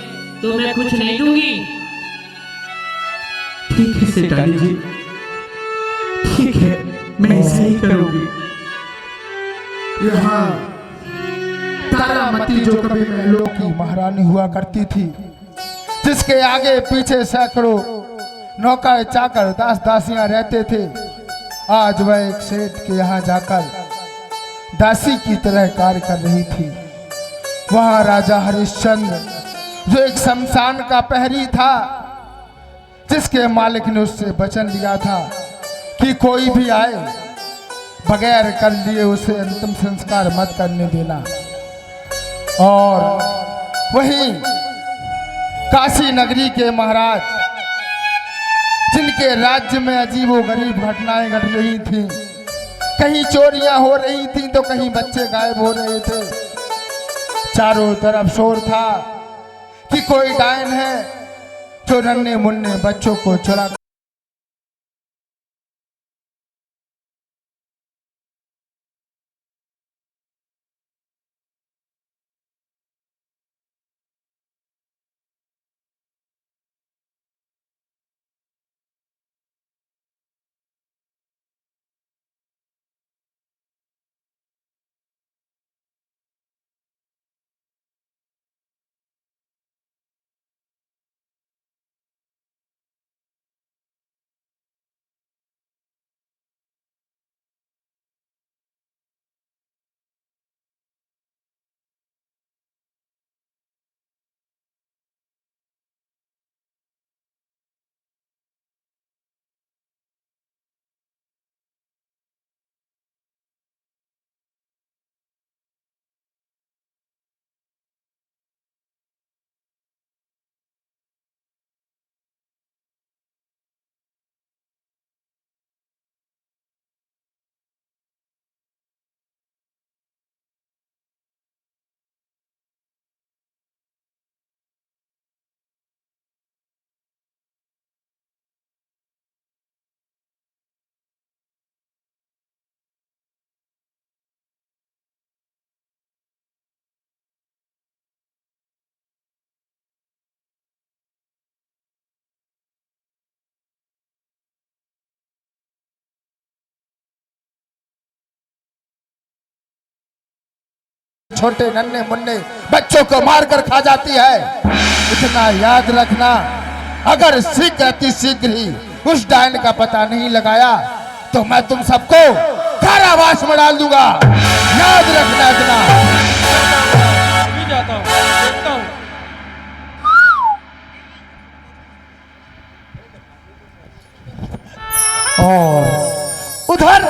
तो मैं कुछ नहीं दूंगी।
ठीक है सेठानी जी, ठीक है, मैं ऐसा ही करूंगी।
यहाँ तारामती जो कभी महलों की महारानी हुआ करती थी, जिसके आगे पीछे सैकड़ों नौकर चाकर दास दासियां रहते थे, आज वह एक सेठ के यहाँ जाकर दासी की तरह कार्य कर रही थी। वहां राजा हरिश्चंद्र जो एक शमशान का प्रहरी था, जिसके मालिक ने उससे वचन लिया था कि कोई भी आए बगैर कर लिए उसे अंतिम संस्कार मत करने देना। और वहीं काशी नगरी के महाराज, जिनके राज्य में अजीबोगरीब घटनाएं घट रही थीं, कहीं चोरियां हो रही थीं तो कहीं बच्चे गायब हो रहे थे, चारों तरफ शोर था कि कोई डायन है जो नन्हे मुन्ने बच्चों को चुरा छोटे नन्हे मुन्ने बच्चों को मारकर खा जाती है। इतना याद रखना, अगर शीघ्र ही उस डायन का पता नहीं लगाया तो मैं तुम सबको कारावास में डाल दूंगा। याद रखना इतना।
और उधर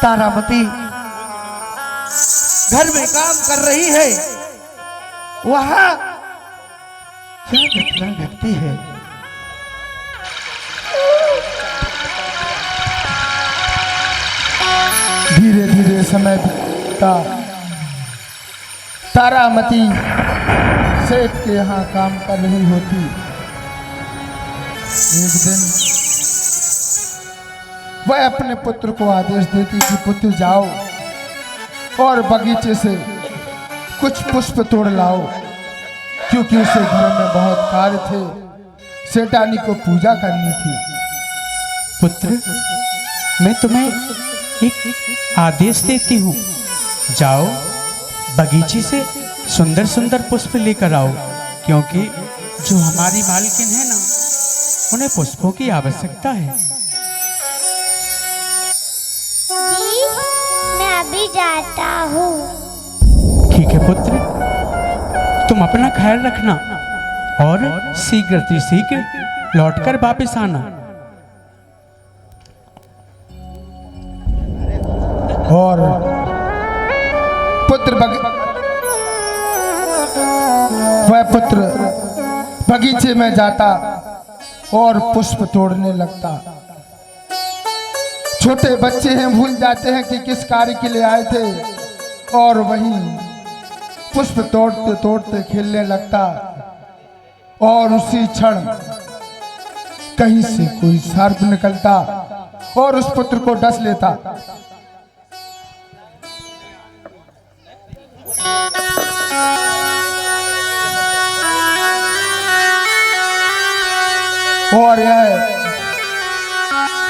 तारामती घर में काम कर रही है, वहां क्या घटना घटती है।
धीरे धीरे समय बीतता, तारामती सेठ के यहाँ काम कर रही होती। एक दिन वह अपने पुत्र को आदेश देती कि पुत्र जाओ और बगीचे से कुछ पुष्प तोड़ लाओ, क्योंकि उसे घर में बहुत कार्य थे, सेठानी को पूजा करनी थी।
पुत्र, मैं तुम्हें एक आदेश देती हूँ, जाओ बगीचे से सुंदर सुंदर पुष्प लेकर आओ, क्योंकि जो हमारी मालकिन है ना, उन्हें पुष्पों की आवश्यकता है।
जी, मैं अभी जाता हूँ।
ठीक है पुत्र, तुम अपना ख्याल रखना और शीघ्र लौटकर वापस आना।
और वह पुत्र बगीचे में जाता और पुष्प तोड़ने लगता। छोटे बच्चे हैं, भूल जाते हैं कि किस कार्य के लिए आए थे, और वहीं पुष्प तोड़ते तोड़ते खेलने लगता। और उसी क्षण कहीं से कोई सर्प निकलता और उस पुत्र को डस लेता। और यह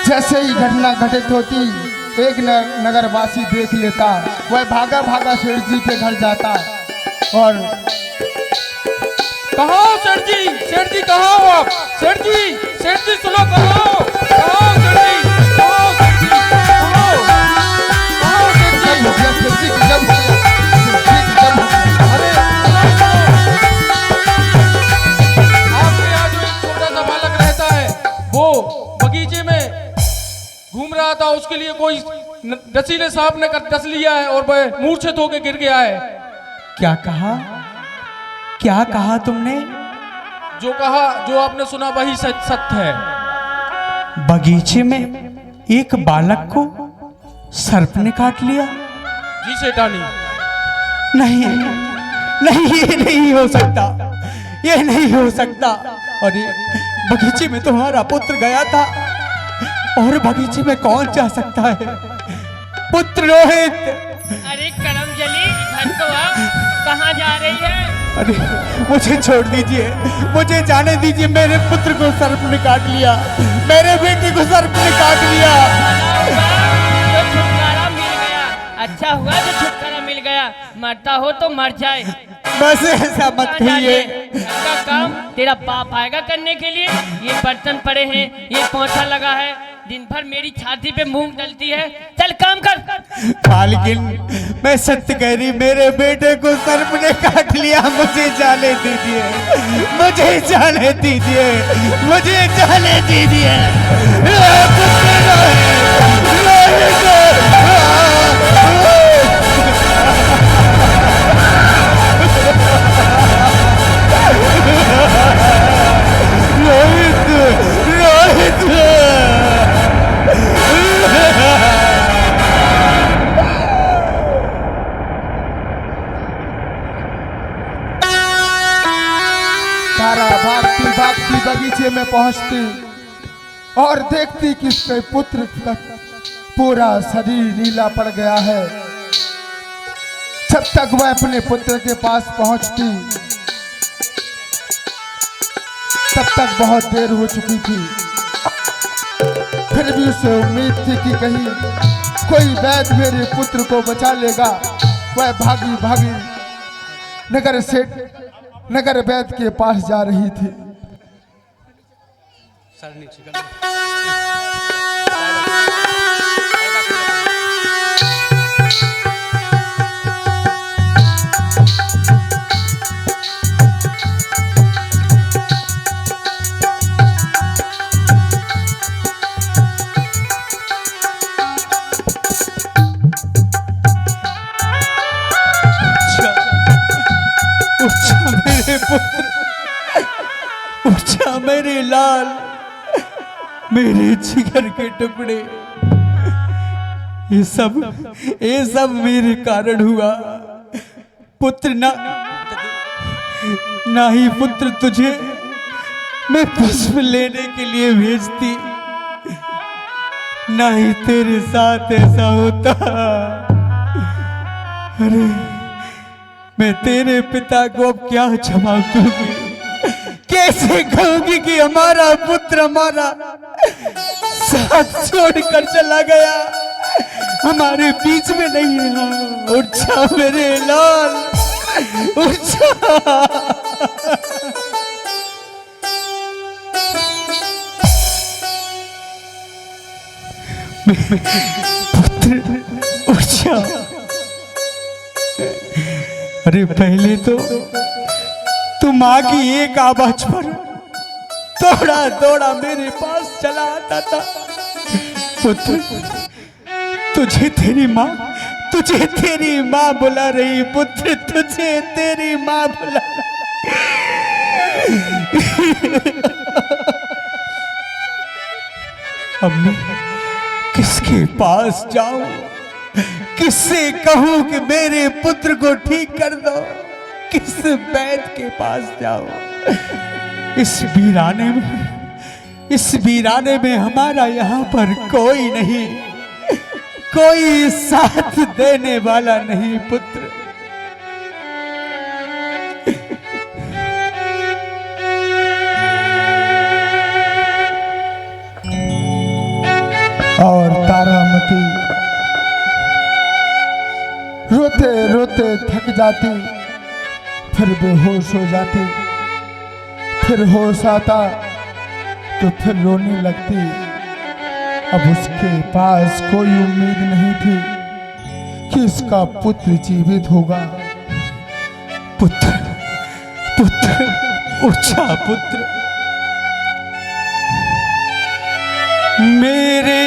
जैसे ही घटना घटित होती, एक नगरवासी देख लेता, वह भागा भागा सेठ जी के घर जाता और
कहाँ हो सेठ जी? सेठ जी कहाँ हो आप? सेठ जी सुनो, कहाँ हो? कहाँ हो सेठ जी? कहाँ हो सेठ जी? कहाँ हो? कहाँ हो सेठ जी? अरे आपके यहाँ जो एक छोटा सा बालक रहता है, वो बगीचे में घूम रहा था, उसके लिए कोई नशीले सांप ने डस लिया है और वह मूर्छित होकर गिर गया है।
क्या कहा? क्या कहा तुमने?
जो कहा, जो आपने सुना वही सत्य है।
बगीचे में एक बालक को सर्प ने काट लिया?
जी सेठानी।
नहीं नहीं, ये नहीं हो सकता, ये नहीं हो सकता। अरे बगीचे में तुम्हारा पुत्र गया था, और बगीचे में कौन जा सकता है? पुत्र रोहित।
अरे करमजली, घर तो आ, कहाँ जा रही है?
अरे मुझे छोड़ दीजिए, मुझे जाने दीजिए। मेरे पुत्र को सर्प ने काट लिया, मेरे बेटे को सर्प ने काट लिया।
तो छुटकारा मिल गया, अच्छा हुआ जो छुटकारा मिल गया। मरता हो तो मर जाए,
बस ऐसा मत कहिए।
का काम तेरा बाप आएगा करने के लिए। ये बर्तन पड़े हैं, ये पोछा लगा है, दिन भर मेरी छाती पे मूंग डलती है। चल काम कर।
मालकिन, मैं सत्य कह रही, मेरे बेटे को सर्प ने काट लिया। मुझे जाने दीजिए, मुझे जाने दीजिए, मुझे जाने दीजिए। रोहित, रोहित,
तारा भागती भागती बगीचे में पहुंचती और देखती कि उसके पुत्र का पूरा शरीर नीला पड़ गया है। जब तक वह अपने पुत्र के पास पहुंचती, तब तक बहुत देर हो चुकी थी। फिर भी उसे उम्मीद थी कि कहीं कोई वैद्य मेरे पुत्र को बचा लेगा। वह भागी भागी नगर वैद्य के पास जा रही थी।
मेरे पुत्र, उठा मेरे लाल, मेरे जिगर के टुकड़े। ये सब मेरे कारण हुआ। पुत्र ना ही पुत्र तुझे मैं पुष्प लेने के लिए भेजती, ना ही तेरे साथ ऐसा होता। अरे मैं तेरे पिता को अब क्या जवाब दूंगी? कैसे कहूंगी कि हमारा पुत्र हमारा साथ छोड़कर चला गया, हमारे बीच में नहीं रहा। उठ जा मेरे लाल, उठ जा। पुत्र उठ जा। अरे पहले तो तू माँ की एक आवाज पर दौड़ा दौड़ा मेरे पास चला आता था। पुत्र, तुझे तेरी माँ बुला रही। पुत्र, तुझे तेरी माँ बुला अब मैं किसके पास जाऊं? किससे कहूं कि मेरे पुत्र को ठीक कर दो? किस वैद्य के पास जाऊं? इस वीराने में इस वीराने में हमारा यहाँ पर कोई नहीं, कोई साथ देने वाला नहीं पुत्र।
और तारामती रोते रोते थक जाती, फिर बेहोश हो जाती, फिर होश आता तो फिर रोने लगती। अब उसके पास कोई उम्मीद नहीं थी कि उसका पुत्र जीवित होगा।
पुत्र, पुत्र, ऊंचा पुत्र, मेरे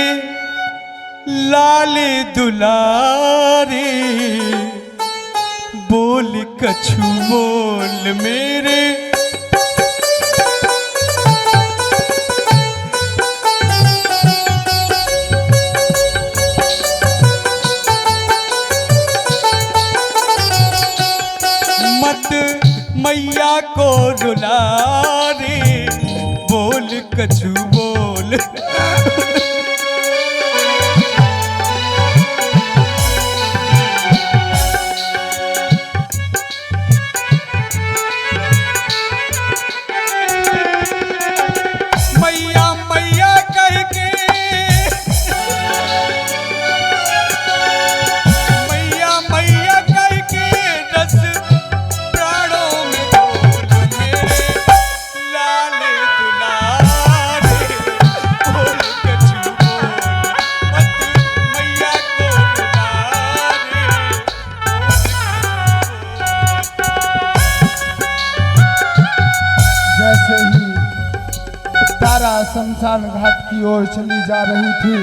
लाले दुलारे, बोल कछु बोल मेरे। मत मैया को रुला रे, बोल कछु बोल। मैया मैया कह के, मैया मैया कह के रस प्राणों में घोल मेरे लाले दुलारे, बोल कछु बोल। मत मैया को रुला रे,
जैसे ही तारा शमशान घाट की ओर चली जा रही थी,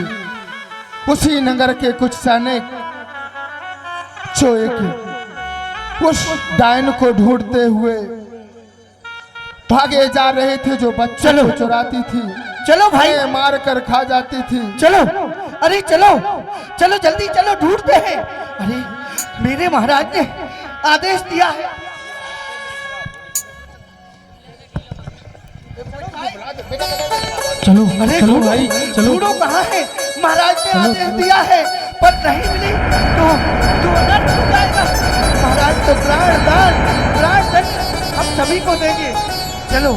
उसी नगर के कुछ सैनिक जो एक उस डायन को ढूंढते हुए भागे जा रहे थे, जो बच्चों को चुराती थी,
चलो भाई,
मार कर खा जाती थी।
चलो, अरे चलो चलो जल्दी चलो, ढूंढते हैं। अरे मेरे महाराज ने आदेश दिया है।
चलो
अरे
चलो
ढूंढो,
भाई चलो।
ढूंढो कहाँ है? महाराज ने आदेश दिया है, पर नहीं मिली तो अनर्थ हो जाएगा। महाराज तो प्राण दंड हम सभी को देंगे। चलो।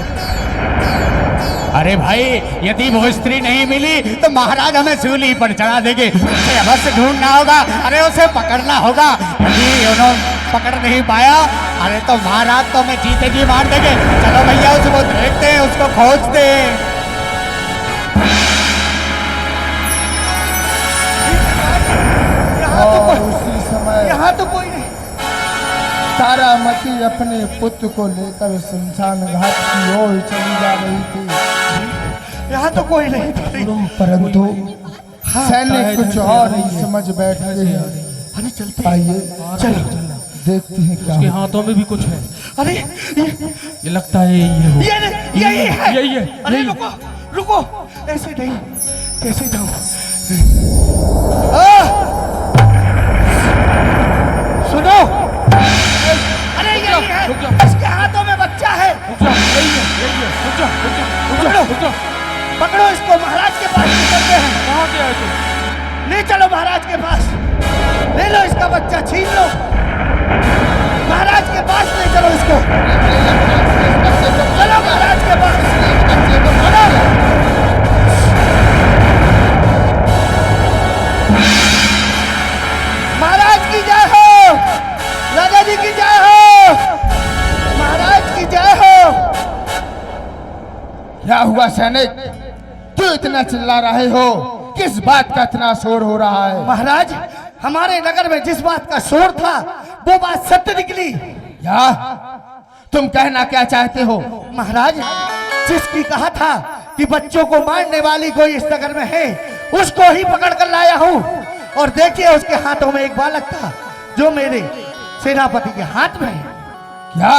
अरे भाई, यदि वो स्त्री नहीं मिली तो महाराज हमें सूली पर चढ़ा देंगे। उसे अवश्य ढूंढना होगा, अरे उसे पकड़ना होगा। यदि उन्होंने पकड़ नहीं पाया, अरे तो महाराज तो हमें जीते जी मार देंगे। चलो भैया, उसको देखते हैं, उसको खोजते हैं।
और उसी समय
यहाँ तो कोई नहीं।
तारामती अपने पुत्र को लेकर शमशान घाट की ओर चली जा रही थी।
यहाँ तो कोई नहीं।
परंतु सैनिक कुछ और ही समझ बैठे हैं।
अरे चलते
आइए
चलो,
देखते हैं क्या
उसके
होता है।
हाथों में भी कुछ है।
अरे
ये लगता है ये हो।
यही है।
यही है।
अरे रुको रुको, ऐसे नहीं, कैसे जाऊं? सुनो, अरे यही है,
रुक जा।
इसके हाथों में बच्चा है।
यही है, यही है। रुक जा, रुक जा, रुक जा, रुक जा।
पकड़ो इसको, महाराज के पास ले चलते हैं।
कहाँ से आए तुम?
ले चलो महाराज के पास, ले लो इसका बच्चा, छीन लो, महाराज के पास ले चलो इसको। चलो महाराज के पास, चलो। महाराज की जय हो, राजा जी की जय हो, महाराज की जय हो।
क्या हुआ सैनिक, क्यों इतना चिल्ला रहे हो? किस बात का इतना शोर हो रहा है?
महाराज, हमारे नगर में जिस बात का शोर था वो बात सत्य निकली।
क्या तुम कहना क्या चाहते हो?
महाराज, जिसकी कहा था कि बच्चों को मारने वाली कोई इस नगर में है, उसको ही पकड़ कर लाया हूँ। और देखिए, उसके हाथों में एक बालक था जो मेरे सेनापति के हाथ में है।
क्या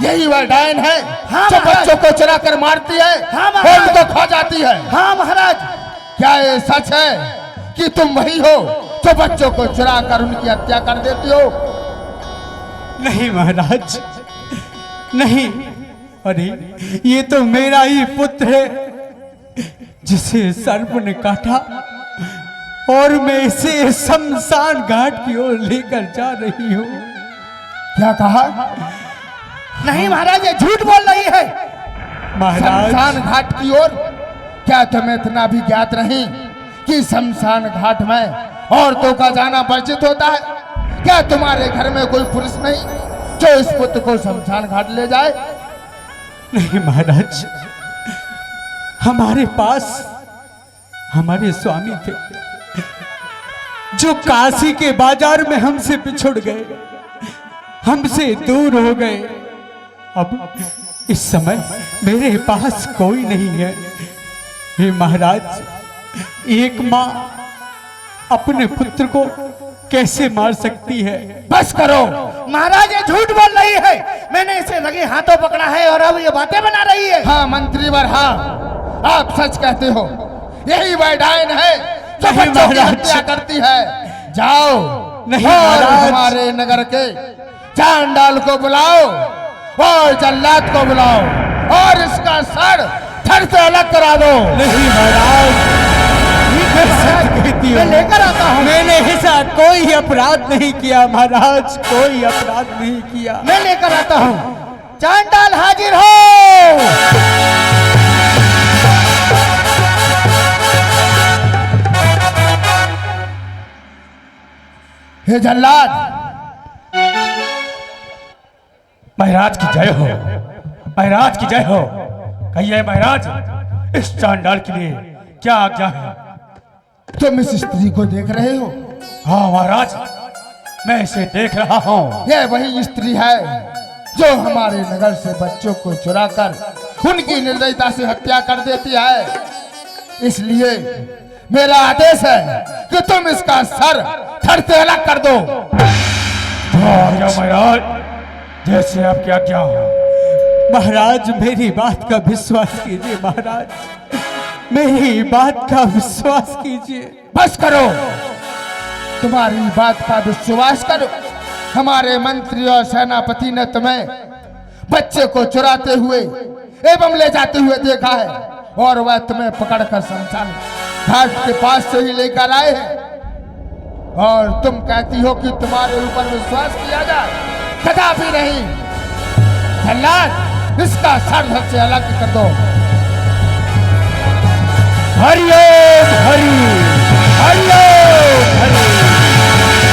यही वह डायन है?
हाँ,
जो
महाराज।
बच्चों को चुरा कर मारती है,
हाँ, महाराज।
और उनको खा जाती है?
हाँ महाराज।
क्या ये सच है कि तुम वही हो जो बच्चों को चुरा कर उनकी हत्या कर देती हो?
नहीं महाराज, नहीं। अरे ये तो मेरा ही पुत्र है, जिसे सर्प ने काटा और मैं इसे शमशान घाट की ओर लेकर जा रही हूँ।
क्या कहा? नहीं महाराज, ये झूठ बोल रही है।
महाराज,
शमशान घाट की ओर? क्या तुम्हें इतना भी ज्ञात नहीं कि शमशान घाट में औरतों का जाना वर्जित होता है? क्या तुम्हारे घर में कोई पुरुष नहीं जो इस पुत्र को शमशान घाट ले जाए?
नहीं महाराज, हमारे पास हमारे स्वामी थे जो काशी के बाजार में हमसे बिछुड़ गए, हमसे दूर हो गए। अब इस समय मेरे पास कोई नहीं है। हे महाराज, एक माँ अपने पुत्र को कैसे मार सकती है?
बस करो महाराज, ये झूठ बोल रही है। मैंने इसे लगे हाथों पकड़ा है और अब ये बातें बना रही है। हाँ मंत्री वर, हाँ आप सच कहते हो। यही वह डायन है जो बच्चों की हत्या करती है। जाओ
नहीं
और हमारे नगर के चांडाल को बुलाओ और जल्लाद को बुलाओ और इसका सर धड़ से अलग करा दो।
नहीं महाराज, मैं लेकर आता हूँ। मैंने ऐसा कोई अपराध नहीं किया महाराज, कोई अपराध नहीं किया।
मैं लेकर आता हूँ। चांडाल हाजिर हो। हे जल्लाद,
महाराज की जय हो, महाराज की जय हो। कहिए महाराज, इस चांडाल के लिए क्या आज्ञा है?
तुम इस स्त्री को देख रहे हो?
हाँ महाराज, मैं इसे देख रहा हूँ।
यह वही स्त्री है जो हमारे नगर से बच्चों को चुराकर उनकी निर्दयता से हत्या कर देती है। इसलिए मेरा आदेश है कि तुम इसका सर धड़ से अलग कर दो।
महाराज, जैसे आपकी आज्ञा हो।
महाराज, मेरी बात का विश्वास कीजिए महाराज, मेरी बात का विश्वास कीजिए।
बस करो, तुम्हारी बात का विश्वास करो। हमारे मंत्री और सेनापति ने तुम्हें बच्चे को चुराते हुए एवं ले जाते हुए देखा है और वह तुम्हें पकड़कर शमशान घाट के पास से ही लेकर आए हैं। और तुम कहती हो कि तुम्हारे ऊपर विश्वास किया जाए? कदापि नहीं। जल्लाद, इसका सर धड़ से अलग कर दो।
हरिओम हरि, हरिओम हरि।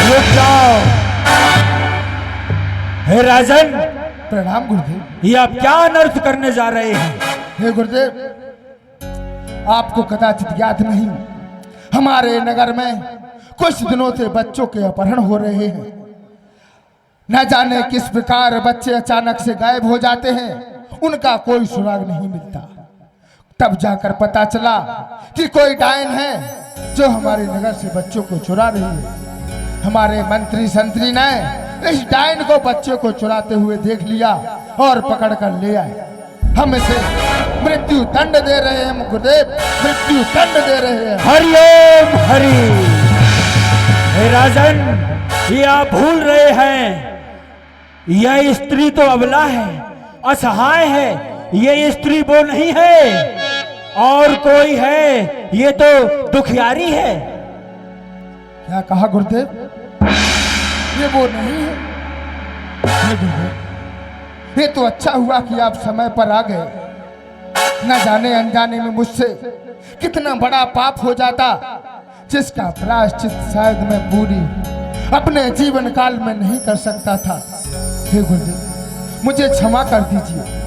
रुक जाओ। हे राजन,
प्रणाम गुरुदेव।
ये आप क्या अनर्थ करने जा रहे हैं?
हे गुरुदेव, आपको कदाचित ज्ञात नहीं, हमारे नगर में कुछ दिनों से बच्चों के अपहरण हो रहे हैं। न जाने किस प्रकार बच्चे अचानक से गायब हो जाते हैं, उनका कोई सुराग नहीं मिलता। तब जाकर पता चला कि कोई डायन है जो हमारे नगर से बच्चों को चुरा रही है। हमारे मंत्री संतरी ने इस डायन को बच्चों को चुराते हुए देख लिया और पकड़ कर ले आए। हम इसे मृत्यु दंड दे रहे हैं गुरुदेव, मृत्यु दंड दे रहे हैं।
हरिओम हरि। हे राजन, ये आप भूल रहे हैं, यह स्त्री तो अबला है, असहाय है। ये स्त्री वो नहीं है, और कोई है, ये तो दुखियारी है।
क्या कहा गुरुदेव? ये वो नहीं है? ये गुरुदेव, ये तो अच्छा हुआ कि आप समय पर आ गए। न जाने अनजाने में मुझसे कितना बड़ा पाप हो जाता, जिसका प्रायश्चित शायद मैं पूरी अपने जीवन काल में नहीं कर सकता था। हे गुरुदेव, मुझे क्षमा कर दीजिए।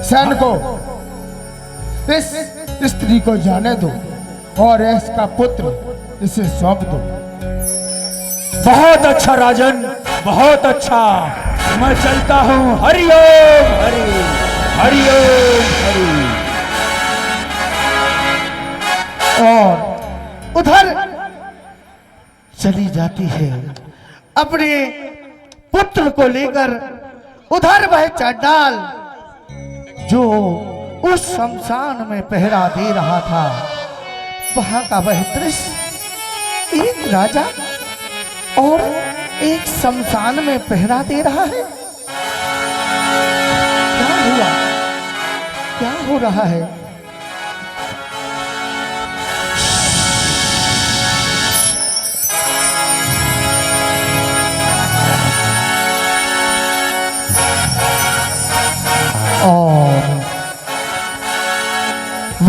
सैन को इस स्त्री को जाने दो और इसका पुत्र इसे सौंप दो।
बहुत अच्छा राजन, बहुत अच्छा। मैं चलता हूँ। हरिओम हरि, हरिओम हरि।
और उधर चली जाती है अपने पुत्र को लेकर। उधर वह चांडाल जो उस शमशान में पहरा दे रहा था, वहां का वह दृश्य, एक राजा और एक शमशान में पहरा दे रहा है। क्या हुआ? क्या हो रहा है?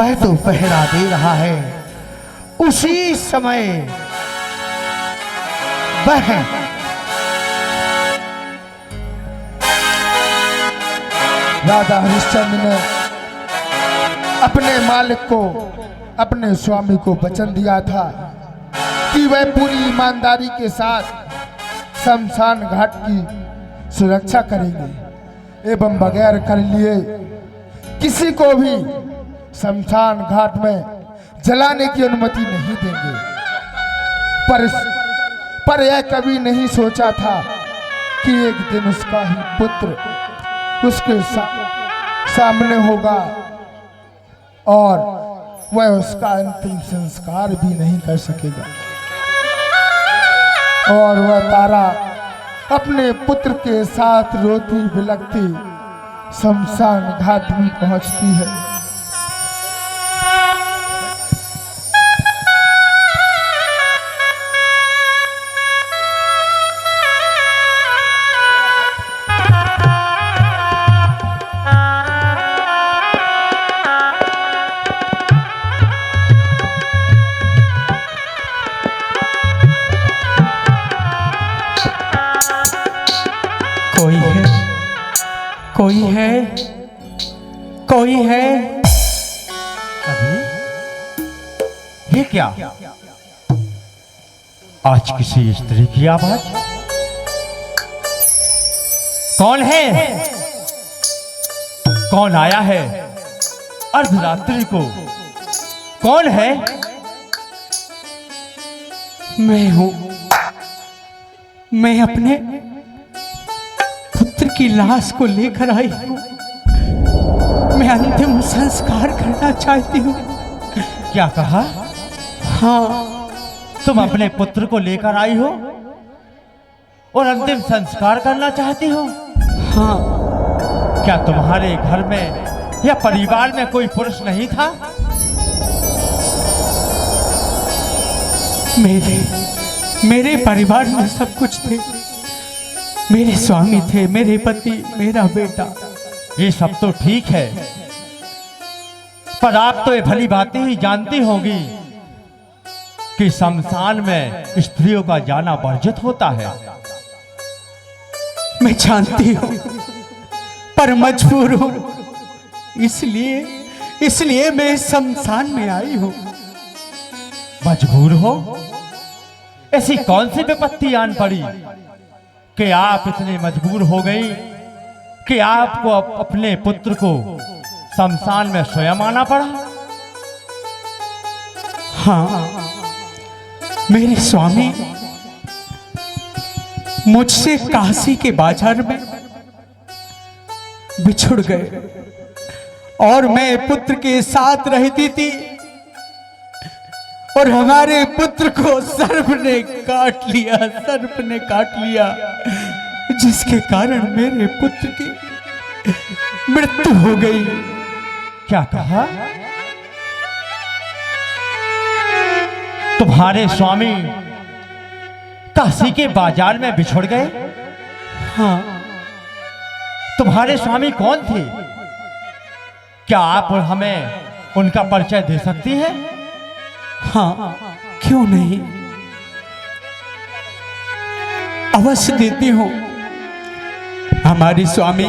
वह तो पहरा दे रहा है। उसी समय वह राजा हरिश्चंद्र ने अपने मालिक को, अपने स्वामी को वचन दिया था कि वह पूरी ईमानदारी के साथ शमशान घाट की सुरक्षा करेंगे एवं बगैर कर लिए किसी को भी शमशान घाट में जलाने की अनुमति नहीं देंगे। पर यह कभी नहीं सोचा था कि एक दिन उसका ही पुत्र उसके सामने होगा और वह उसका अंतिम संस्कार भी नहीं कर सकेगा और वह तारा अपने पुत्र के साथ रोती बिलखती शमशान घाट में पहुंचती है।
कोई है, कोई है।
अभी ये क्या? आज किसी स्त्री की आवाज? कौन है? कौन आया है अर्धरात्रि को? कौन है?
मैं हूं। मैं अपने पुत्र की लाश को लेकर आई हूं। मैं अंतिम संस्कार करना चाहती हूँ।
क्या कहा?
हाँ,
तुम अपने पुत्र को लेकर आई हो और अंतिम संस्कार करना चाहती हो?
हाँ।
क्या तुम्हारे घर में या परिवार में कोई पुरुष नहीं था?
मेरे परिवार में सब कुछ थे। मेरे स्वामी थे, मेरे पति, मेरा बेटा।
ये सब तो ठीक है, पर आप तो ये भली बातें ही जानती होंगी कि शमशान में स्त्रियों का जाना वर्जित होता है।
मैं जानती हूँ, पर मजबूर हूँ। इसलिए मैं शमशान में आई हूँ।
मजबूर हो? ऐसी कौन सी विपत्ति आन पड़ी कि आप इतने मजबूर हो गई कि आपको अपने पुत्र को शमशान में स्वयं आना पड़ा?
हाँ, मेरे स्वामी मुझसे काशी के बाजार में बिछुड़ गए और मैं पुत्र के साथ रहती थी और हमारे पुत्र को सर्प ने काट लिया, जिसके कारण मेरे पुत्र की मृत्यु हो गई।
क्या कहा? तुम्हारे स्वामी काशी के बाजार में बिछुड़ गए?
हाँ।
तुम्हारे स्वामी कौन थे? क्या आप हमें उनका परिचय दे सकती हैं?
हाँ, क्यों नहीं, अवश्य देती हूँ। हमारे स्वामी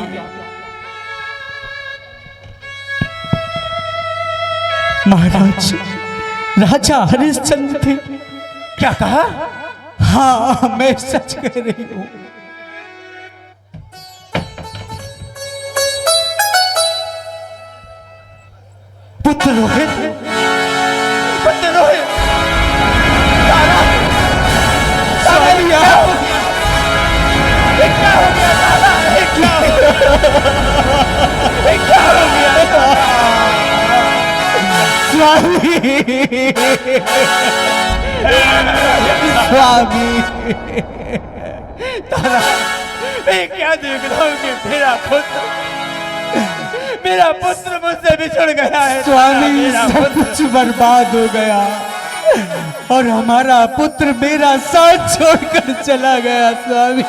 महाराज राजा हरिश्चंद्र थे।
क्या कहा?
हाँ, मैं सच कह रही हूँ।
पुत्र रोहित,
स्वामी,
तारा, मैं क्या देख रहा हूँ कि मेरा पुत्र मुझसे बिछुड़ गया है।
स्वामी, सब कुछ बर्बाद हो गया और हमारा पुत्र मेरा साथ छोड़कर चला गया। स्वामी,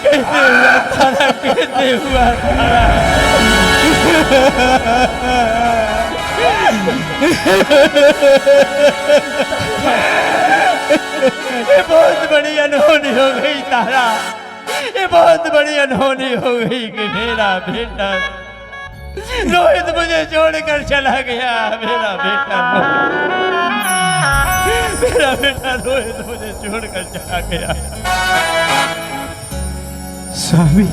कैसे हुआ तारा? कैसे हुआ तारा? ये बहुत बड़ी अनहोनी हो गई तारा, ये बहुत बड़ी अनहोनी हो गई कि मेरा बेटा रोहित मुझे छोड़कर चला गया। मेरा बेटा रोहित मुझे छोड़कर चला गया।
स्वामी,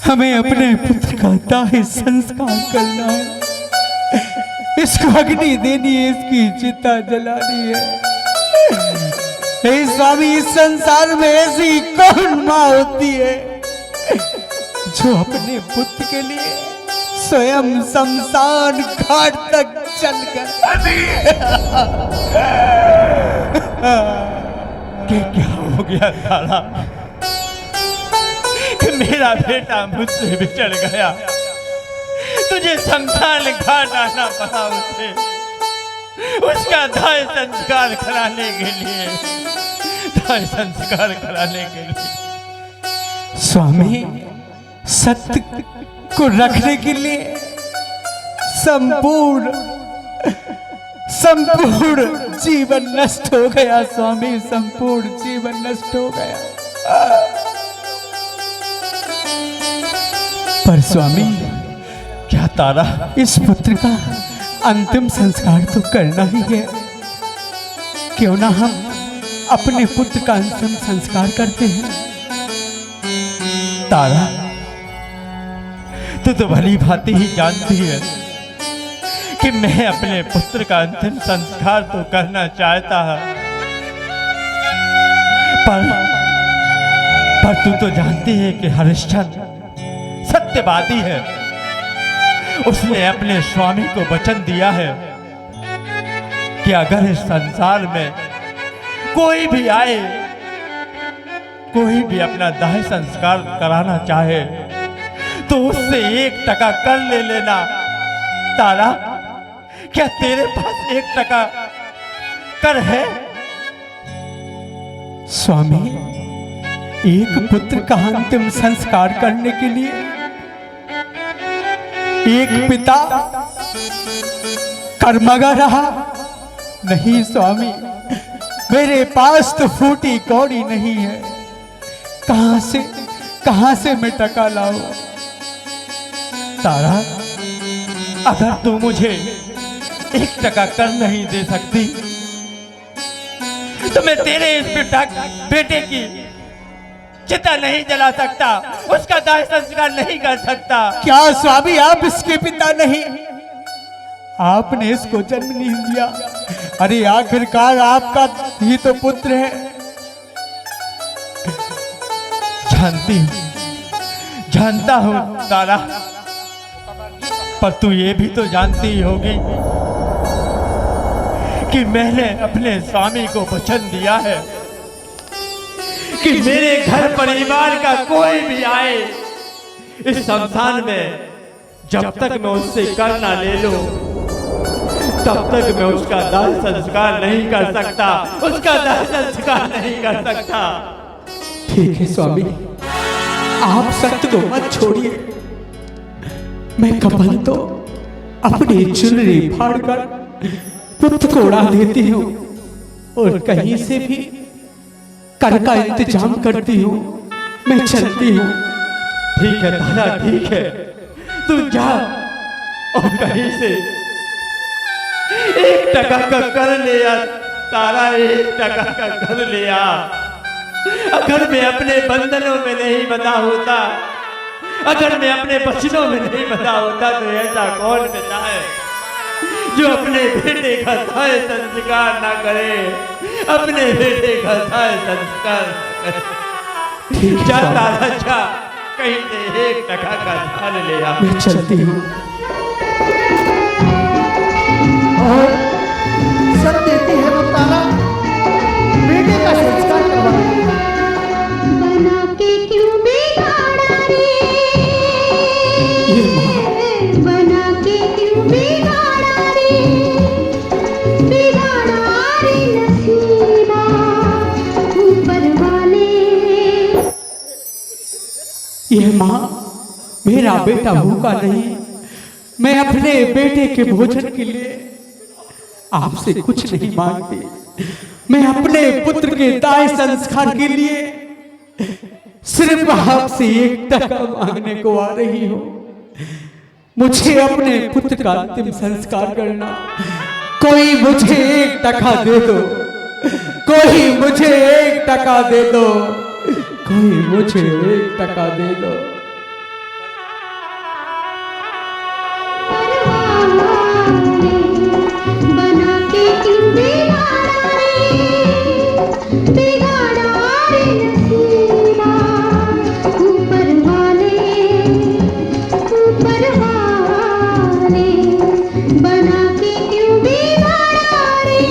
हमें अपने पुत्र का दाह संस्कार करना है, इसको अग्नि देनी है, इसकी चिता जलानी है। हे स्वामी, इस संसार में ऐसी कौन माँ होती है जो अपने पुत्र के लिए स्वयं शमशान घाट तक चलकर
क्या हो गया तारा कि मेरा बेटा मुझसे बिछड़ गया, तुझे शमशान घाट आना पड़ा उसे, उसका दाह संस्कार कराने के लिए, दाह संस्कार कराने के लिए।
स्वामी, सत्य को रखने के लिए संपूर्ण जीवन नष्ट हो गया। स्वामी, संपूर्ण जीवन नष्ट हो गया। पर स्वामी,
क्या तारा,
इस पुत्र का अंतिम संस्कार तो करना ही है। क्यों ना हम अपने पुत्र का अंतिम संस्कार करते हैं।
तारा, तू तो भली भांति ही जानती है कि मैं अपने पुत्र का अंतिम संस्कार तो करना चाहता है, पर तू तो जानती है कि हरिश्चंद्र सत्यवादी है। उसने अपने स्वामी को वचन दिया है कि अगर इस संसार में कोई भी आए, कोई भी अपना दाह संस्कार कराना चाहे तो उससे 1 टका कर ले लेना। तारा, क्या तेरे पास 1 टका कर है?
स्वामी, एक पुत्र का अंतिम संस्कार करने के लिए एक पिता कर्मगा रहा नहीं। स्वामी, मेरे पास तो फूटी कौड़ी नहीं है, कहां से मैं टका लाऊं? तारा, अगर तू मुझे 1 टका कर नहीं दे सकती
तो मैं तेरे इस बेटे की चिता नहीं जला सकता, उसका दाह संस्कार नहीं कर सकता।
क्या स्वामी, आप इसके पिता नहीं? आपने इसको जन्म नहीं दिया। अरे आखिरकार आपका ही तो पुत्र है।
जानता हूं तारा, पर तू ये भी तो जानती होगी कि मैंने अपने स्वामी को वचन दिया है कि मेरे घर परिवार का कोई भी आए इस शमशान में, जब तक मैं उससे कर ना ले लूं तब तक मैं उसका दाह संस्कार नहीं कर सकता, उसका दाह संस्कार नहीं कर सकता।
ठीक है स्वामी, आप सत्य को मत छोड़िए। मैं कपल तो अपनी चुनरी फाड़कर पुत्र को उड़ा देती हूँ और कहीं से भी कर का इंतजाम करती हूँ। मैं चलती हूँ।
ठीक है तारा, ठीक है, तू जा और कहीं से 1 टका का कर ले आ तारा, 1 टका का कर ले आ। अगर मैं अपने बंधनों में नहीं बंधा होता, अगर मैं अपने बचनों में नहीं बंधा होता तो ऐसा कौन पिता है जो अपने बेटे का दाह संस्कार ना करे, अपने बेटे का दाह संस्कार ना करे। जा तारा, जा कहीं से 1 टका का दान ले आ।
मैं चलती हूँ।
और सब देती है वो तारा, बेटे का संस्कार करवाना।
बना के क्यों बिगाड़ा रे, बना के क्यों बिगाड़ा रे, बिगाड़ा रे नसीबा ऊपर वाले।
ये माँ, मेरा बेटा भूखा नहीं मैं अपने बेटे के भोजन के लिए आपसे कुछ नहीं मांगती। मैं अपने पुत्र के दाह संस्कार के लिए सिर्फ आपसे 1 टका मांगने को आ रही हूँ। मुझे अपने पुत्र का अंतिम संस्कार करना, कोई मुझे 1 टका दे दो, कोई मुझे 1 टका दे दो, कोई मुझे 1 टका दे दो।
बना के क्यों बिगाड़ा रे नसीबा, ऊपर वाले बना के क्यों बिगाड़ा रे।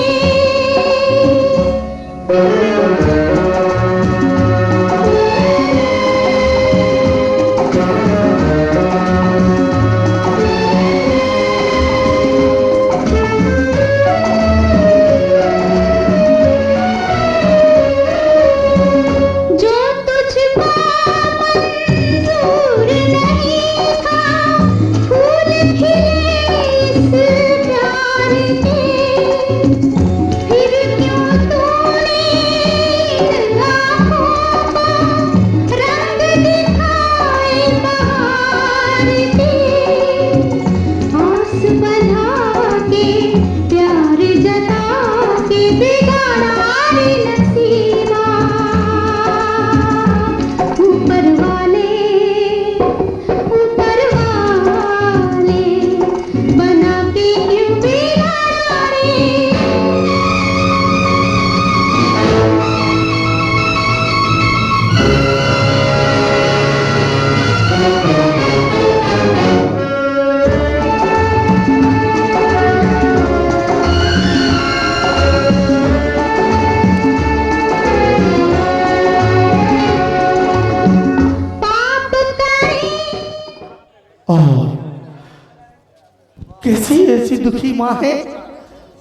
कैसी ऐसी दुखी माँ है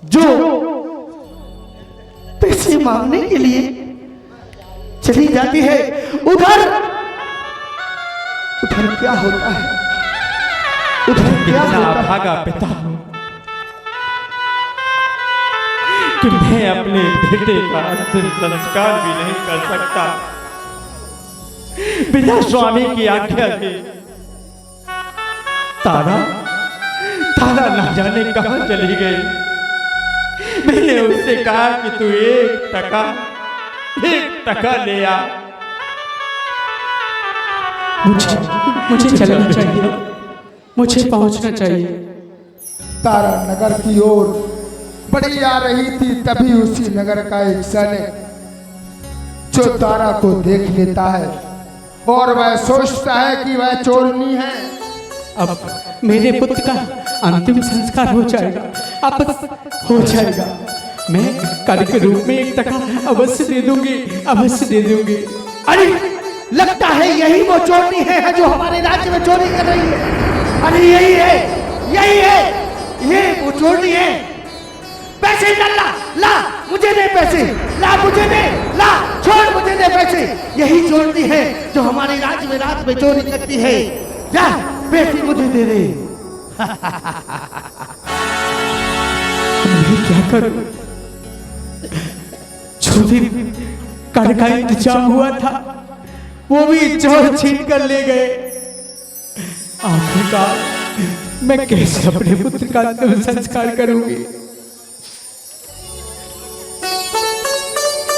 जो पैसे मांगने के लिए चली जाती है। उधर उधर क्या होता है, उधर क्या होता है।
भागा पिता कि मैं अपने बेटे का अंतिम संस्कार भी नहीं कर सकता बिना स्वामी की आज्ञा के। तारा तारा ना जाने कहां चली गई। मैंने उससे कहा कि तू 1 टका ले आ।
मुझे चलना चाहिए, मुझे पहुंचना चाहिए।
तारा नगर की ओर बढ़ी आ रही थी, तभी उसी नगर का एक सैनिक जो तारा को देख लेता है और वह सोचता है कि वह चोरनी है।
अब मेरे पुत्र का अंतिम संस्कार हो जाएगा, अब हो जाएगा। मैं कर के रूप में 1 टका अवश्य दे दूंगी, अवश्य दे दूंगी।
अरे लगता है यही वो चोरनी है जो हमारे राज्य में चोरी कर रही है। अरे यही है, यही है, ये वो चोरनी है। पैसे ला मुझे दे पैसे, ला मुझे दे, ला छोड़ मुझे दे पैसे। यही चोरनी है जो हमारे राज्य में रात में चोरी करती है। जा पैसे मुझे दे दे।
मैं क्या करूं? जो भी कर का इंतजाम हुआ था वो भी चोर छीन कर ले गए। आखिरकार मैं कैसे अपने पुत्र का अंतिम संस्कार करूंगी?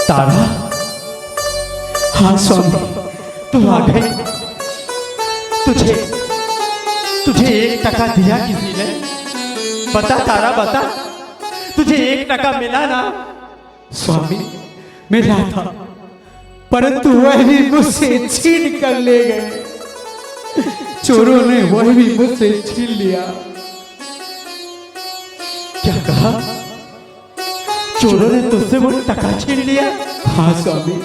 तारा, हाँ स्वामी, तुम आ गए।
तुझे 1 टका दिया किसी ने? बता तारा, बता, तुझे 1 टका मिला ना?
स्वामी मिला था, परंतु वह भी मुझसे छीन कर ले गए। चोरों ने वह भी मुझसे छीन लिया।
क्या कहा? चोरों ने तुझसे वो टका छीन लिया?
हाँ स्वामी।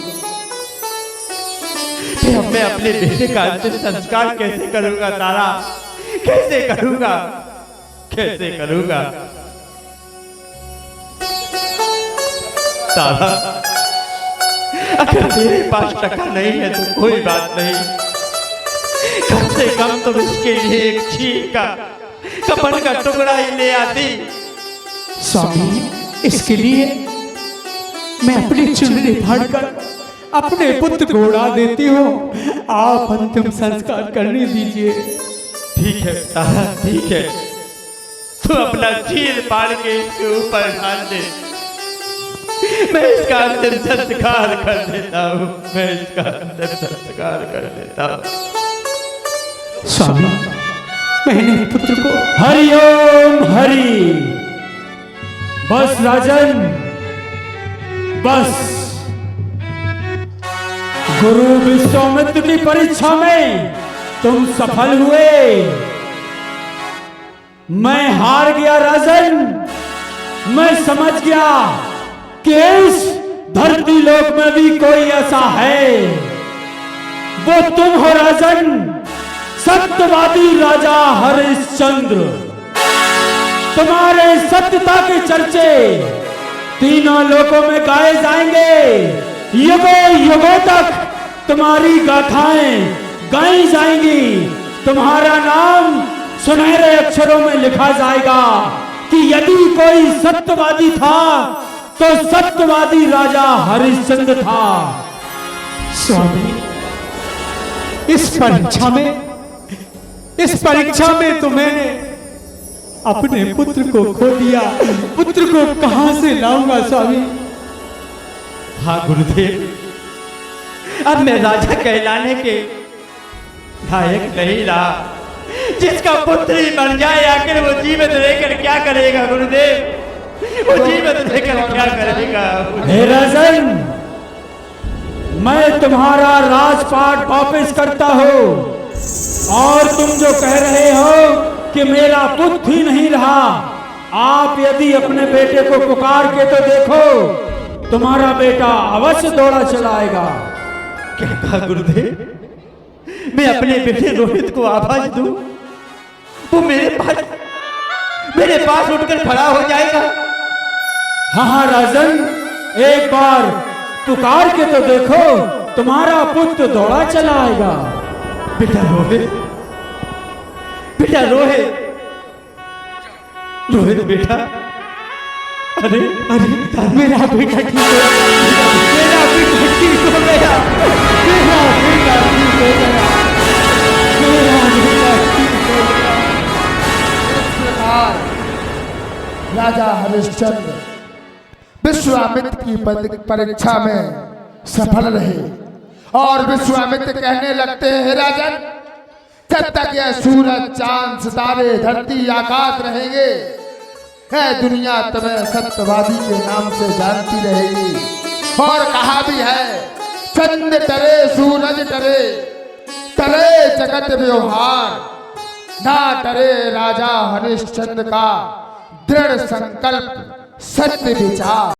फिर मैं अपने बेटे का अंतिम संस्कार कैसे करूंगा तारा? कैसे करूंगा, कैसे करूंगा? तारा, अगर तेरे पास टका नहीं है तो कोई बात नहीं, कम से कम तुम इसके लिए एक कफन का टुकड़ा ही ले आती।
स्वामी, इसके लिए मैं अपनी चुनरी फाड़कर अपने पुत्र को उड़ा देती हूँ। आप अंतिम संस्कार करने दीजिए।
ठीक है तारा, ठीक है, तू अपना चीर फाड़ के इसके ऊपर डाल दे, मैं इसका अंतिम संस्कार कर देता हूँ, मैं इसका अंतिम संस्कार कर देता हूँ।
स्वामी, मैंने पुत्र को
हरिओम हरि। बस राजन, बस। गुरु विश्वामित्र की परीक्षा में तुम सफल हुए, मैं हार गया राजन। मैं समझ गया कि इस धरती लोक में भी कोई ऐसा है, वो तुम हो राजन, सत्यवादी राजा हरिश्चंद्र। तुम्हारे सत्यता के चर्चे तीनों लोकों में गाए जाएंगे, युगों युगों तक तुम्हारी गाथाएं गाई जाएंगी, तुम्हारा नाम सुनहरे अक्षरों में लिखा जाएगा कि यदि कोई सत्यवादी था तो सत्यवादी राजा हरिश्चंद्र था।
स्वामी, इस परीक्षा में तो मैंने अपने पुत्र को खो दिया। पुत्र को कहां से लाऊंगा स्वामी?
हाँ गुरुदेव, अब मैं राजा कहलाने के लायक नहीं रहा। जिसका पुत्र ही मर जाए आखिर वो जीवित रहकर क्या करेगा गुरुदेव? वो जीवित रहकर क्या करेगा? हे राजन, मैं तुम्हारा राजपाट वापस करता हूँ, और तुम जो कह रहे हो कि मेरा पुत्र ही नहीं रहा, आप यदि अपने बेटे को पुकार के तो देखो, तुम्हारा बेटा अवश्य दौड़ा चलाएगा। क्या कहा गुरुदेव? मैं अपने बेटे रोहित को आवाज दूं, वो मेरे पास उठकर खड़ा हो जाएगा? हाँ राजन, एक बार पुकार के तो देखो, तुम्हारा पुत्र दौड़ा चला आएगा। बेटा रोहित, बेटा रोहित, रोहित बेटा, अरे अरे मेरा बेटा ठीक हो गया, मेरा बेटा ठीक हो गया, मेरा बेटा ठीक हो गया, मेरा बेटा ठीक हो गया।
इस प्रकार राजा हरिश्चंद्र विश्वामित्र की परीक्षा में सफल रहे, और विश्वामित्र कहने लगते हैं, राजन, जब तक यह सूरज चांद सितारे धरती आकाश रहेंगे, है दुनिया तुम्हें सत्यवादी के नाम से जानती रहेगी। और कहा भी है, चंद डरे सूरज डरे, डरे जगत व्यवहार, ना डरे राजा हरिश्चंद्र का दृढ़ संकल्प सत्य विचार।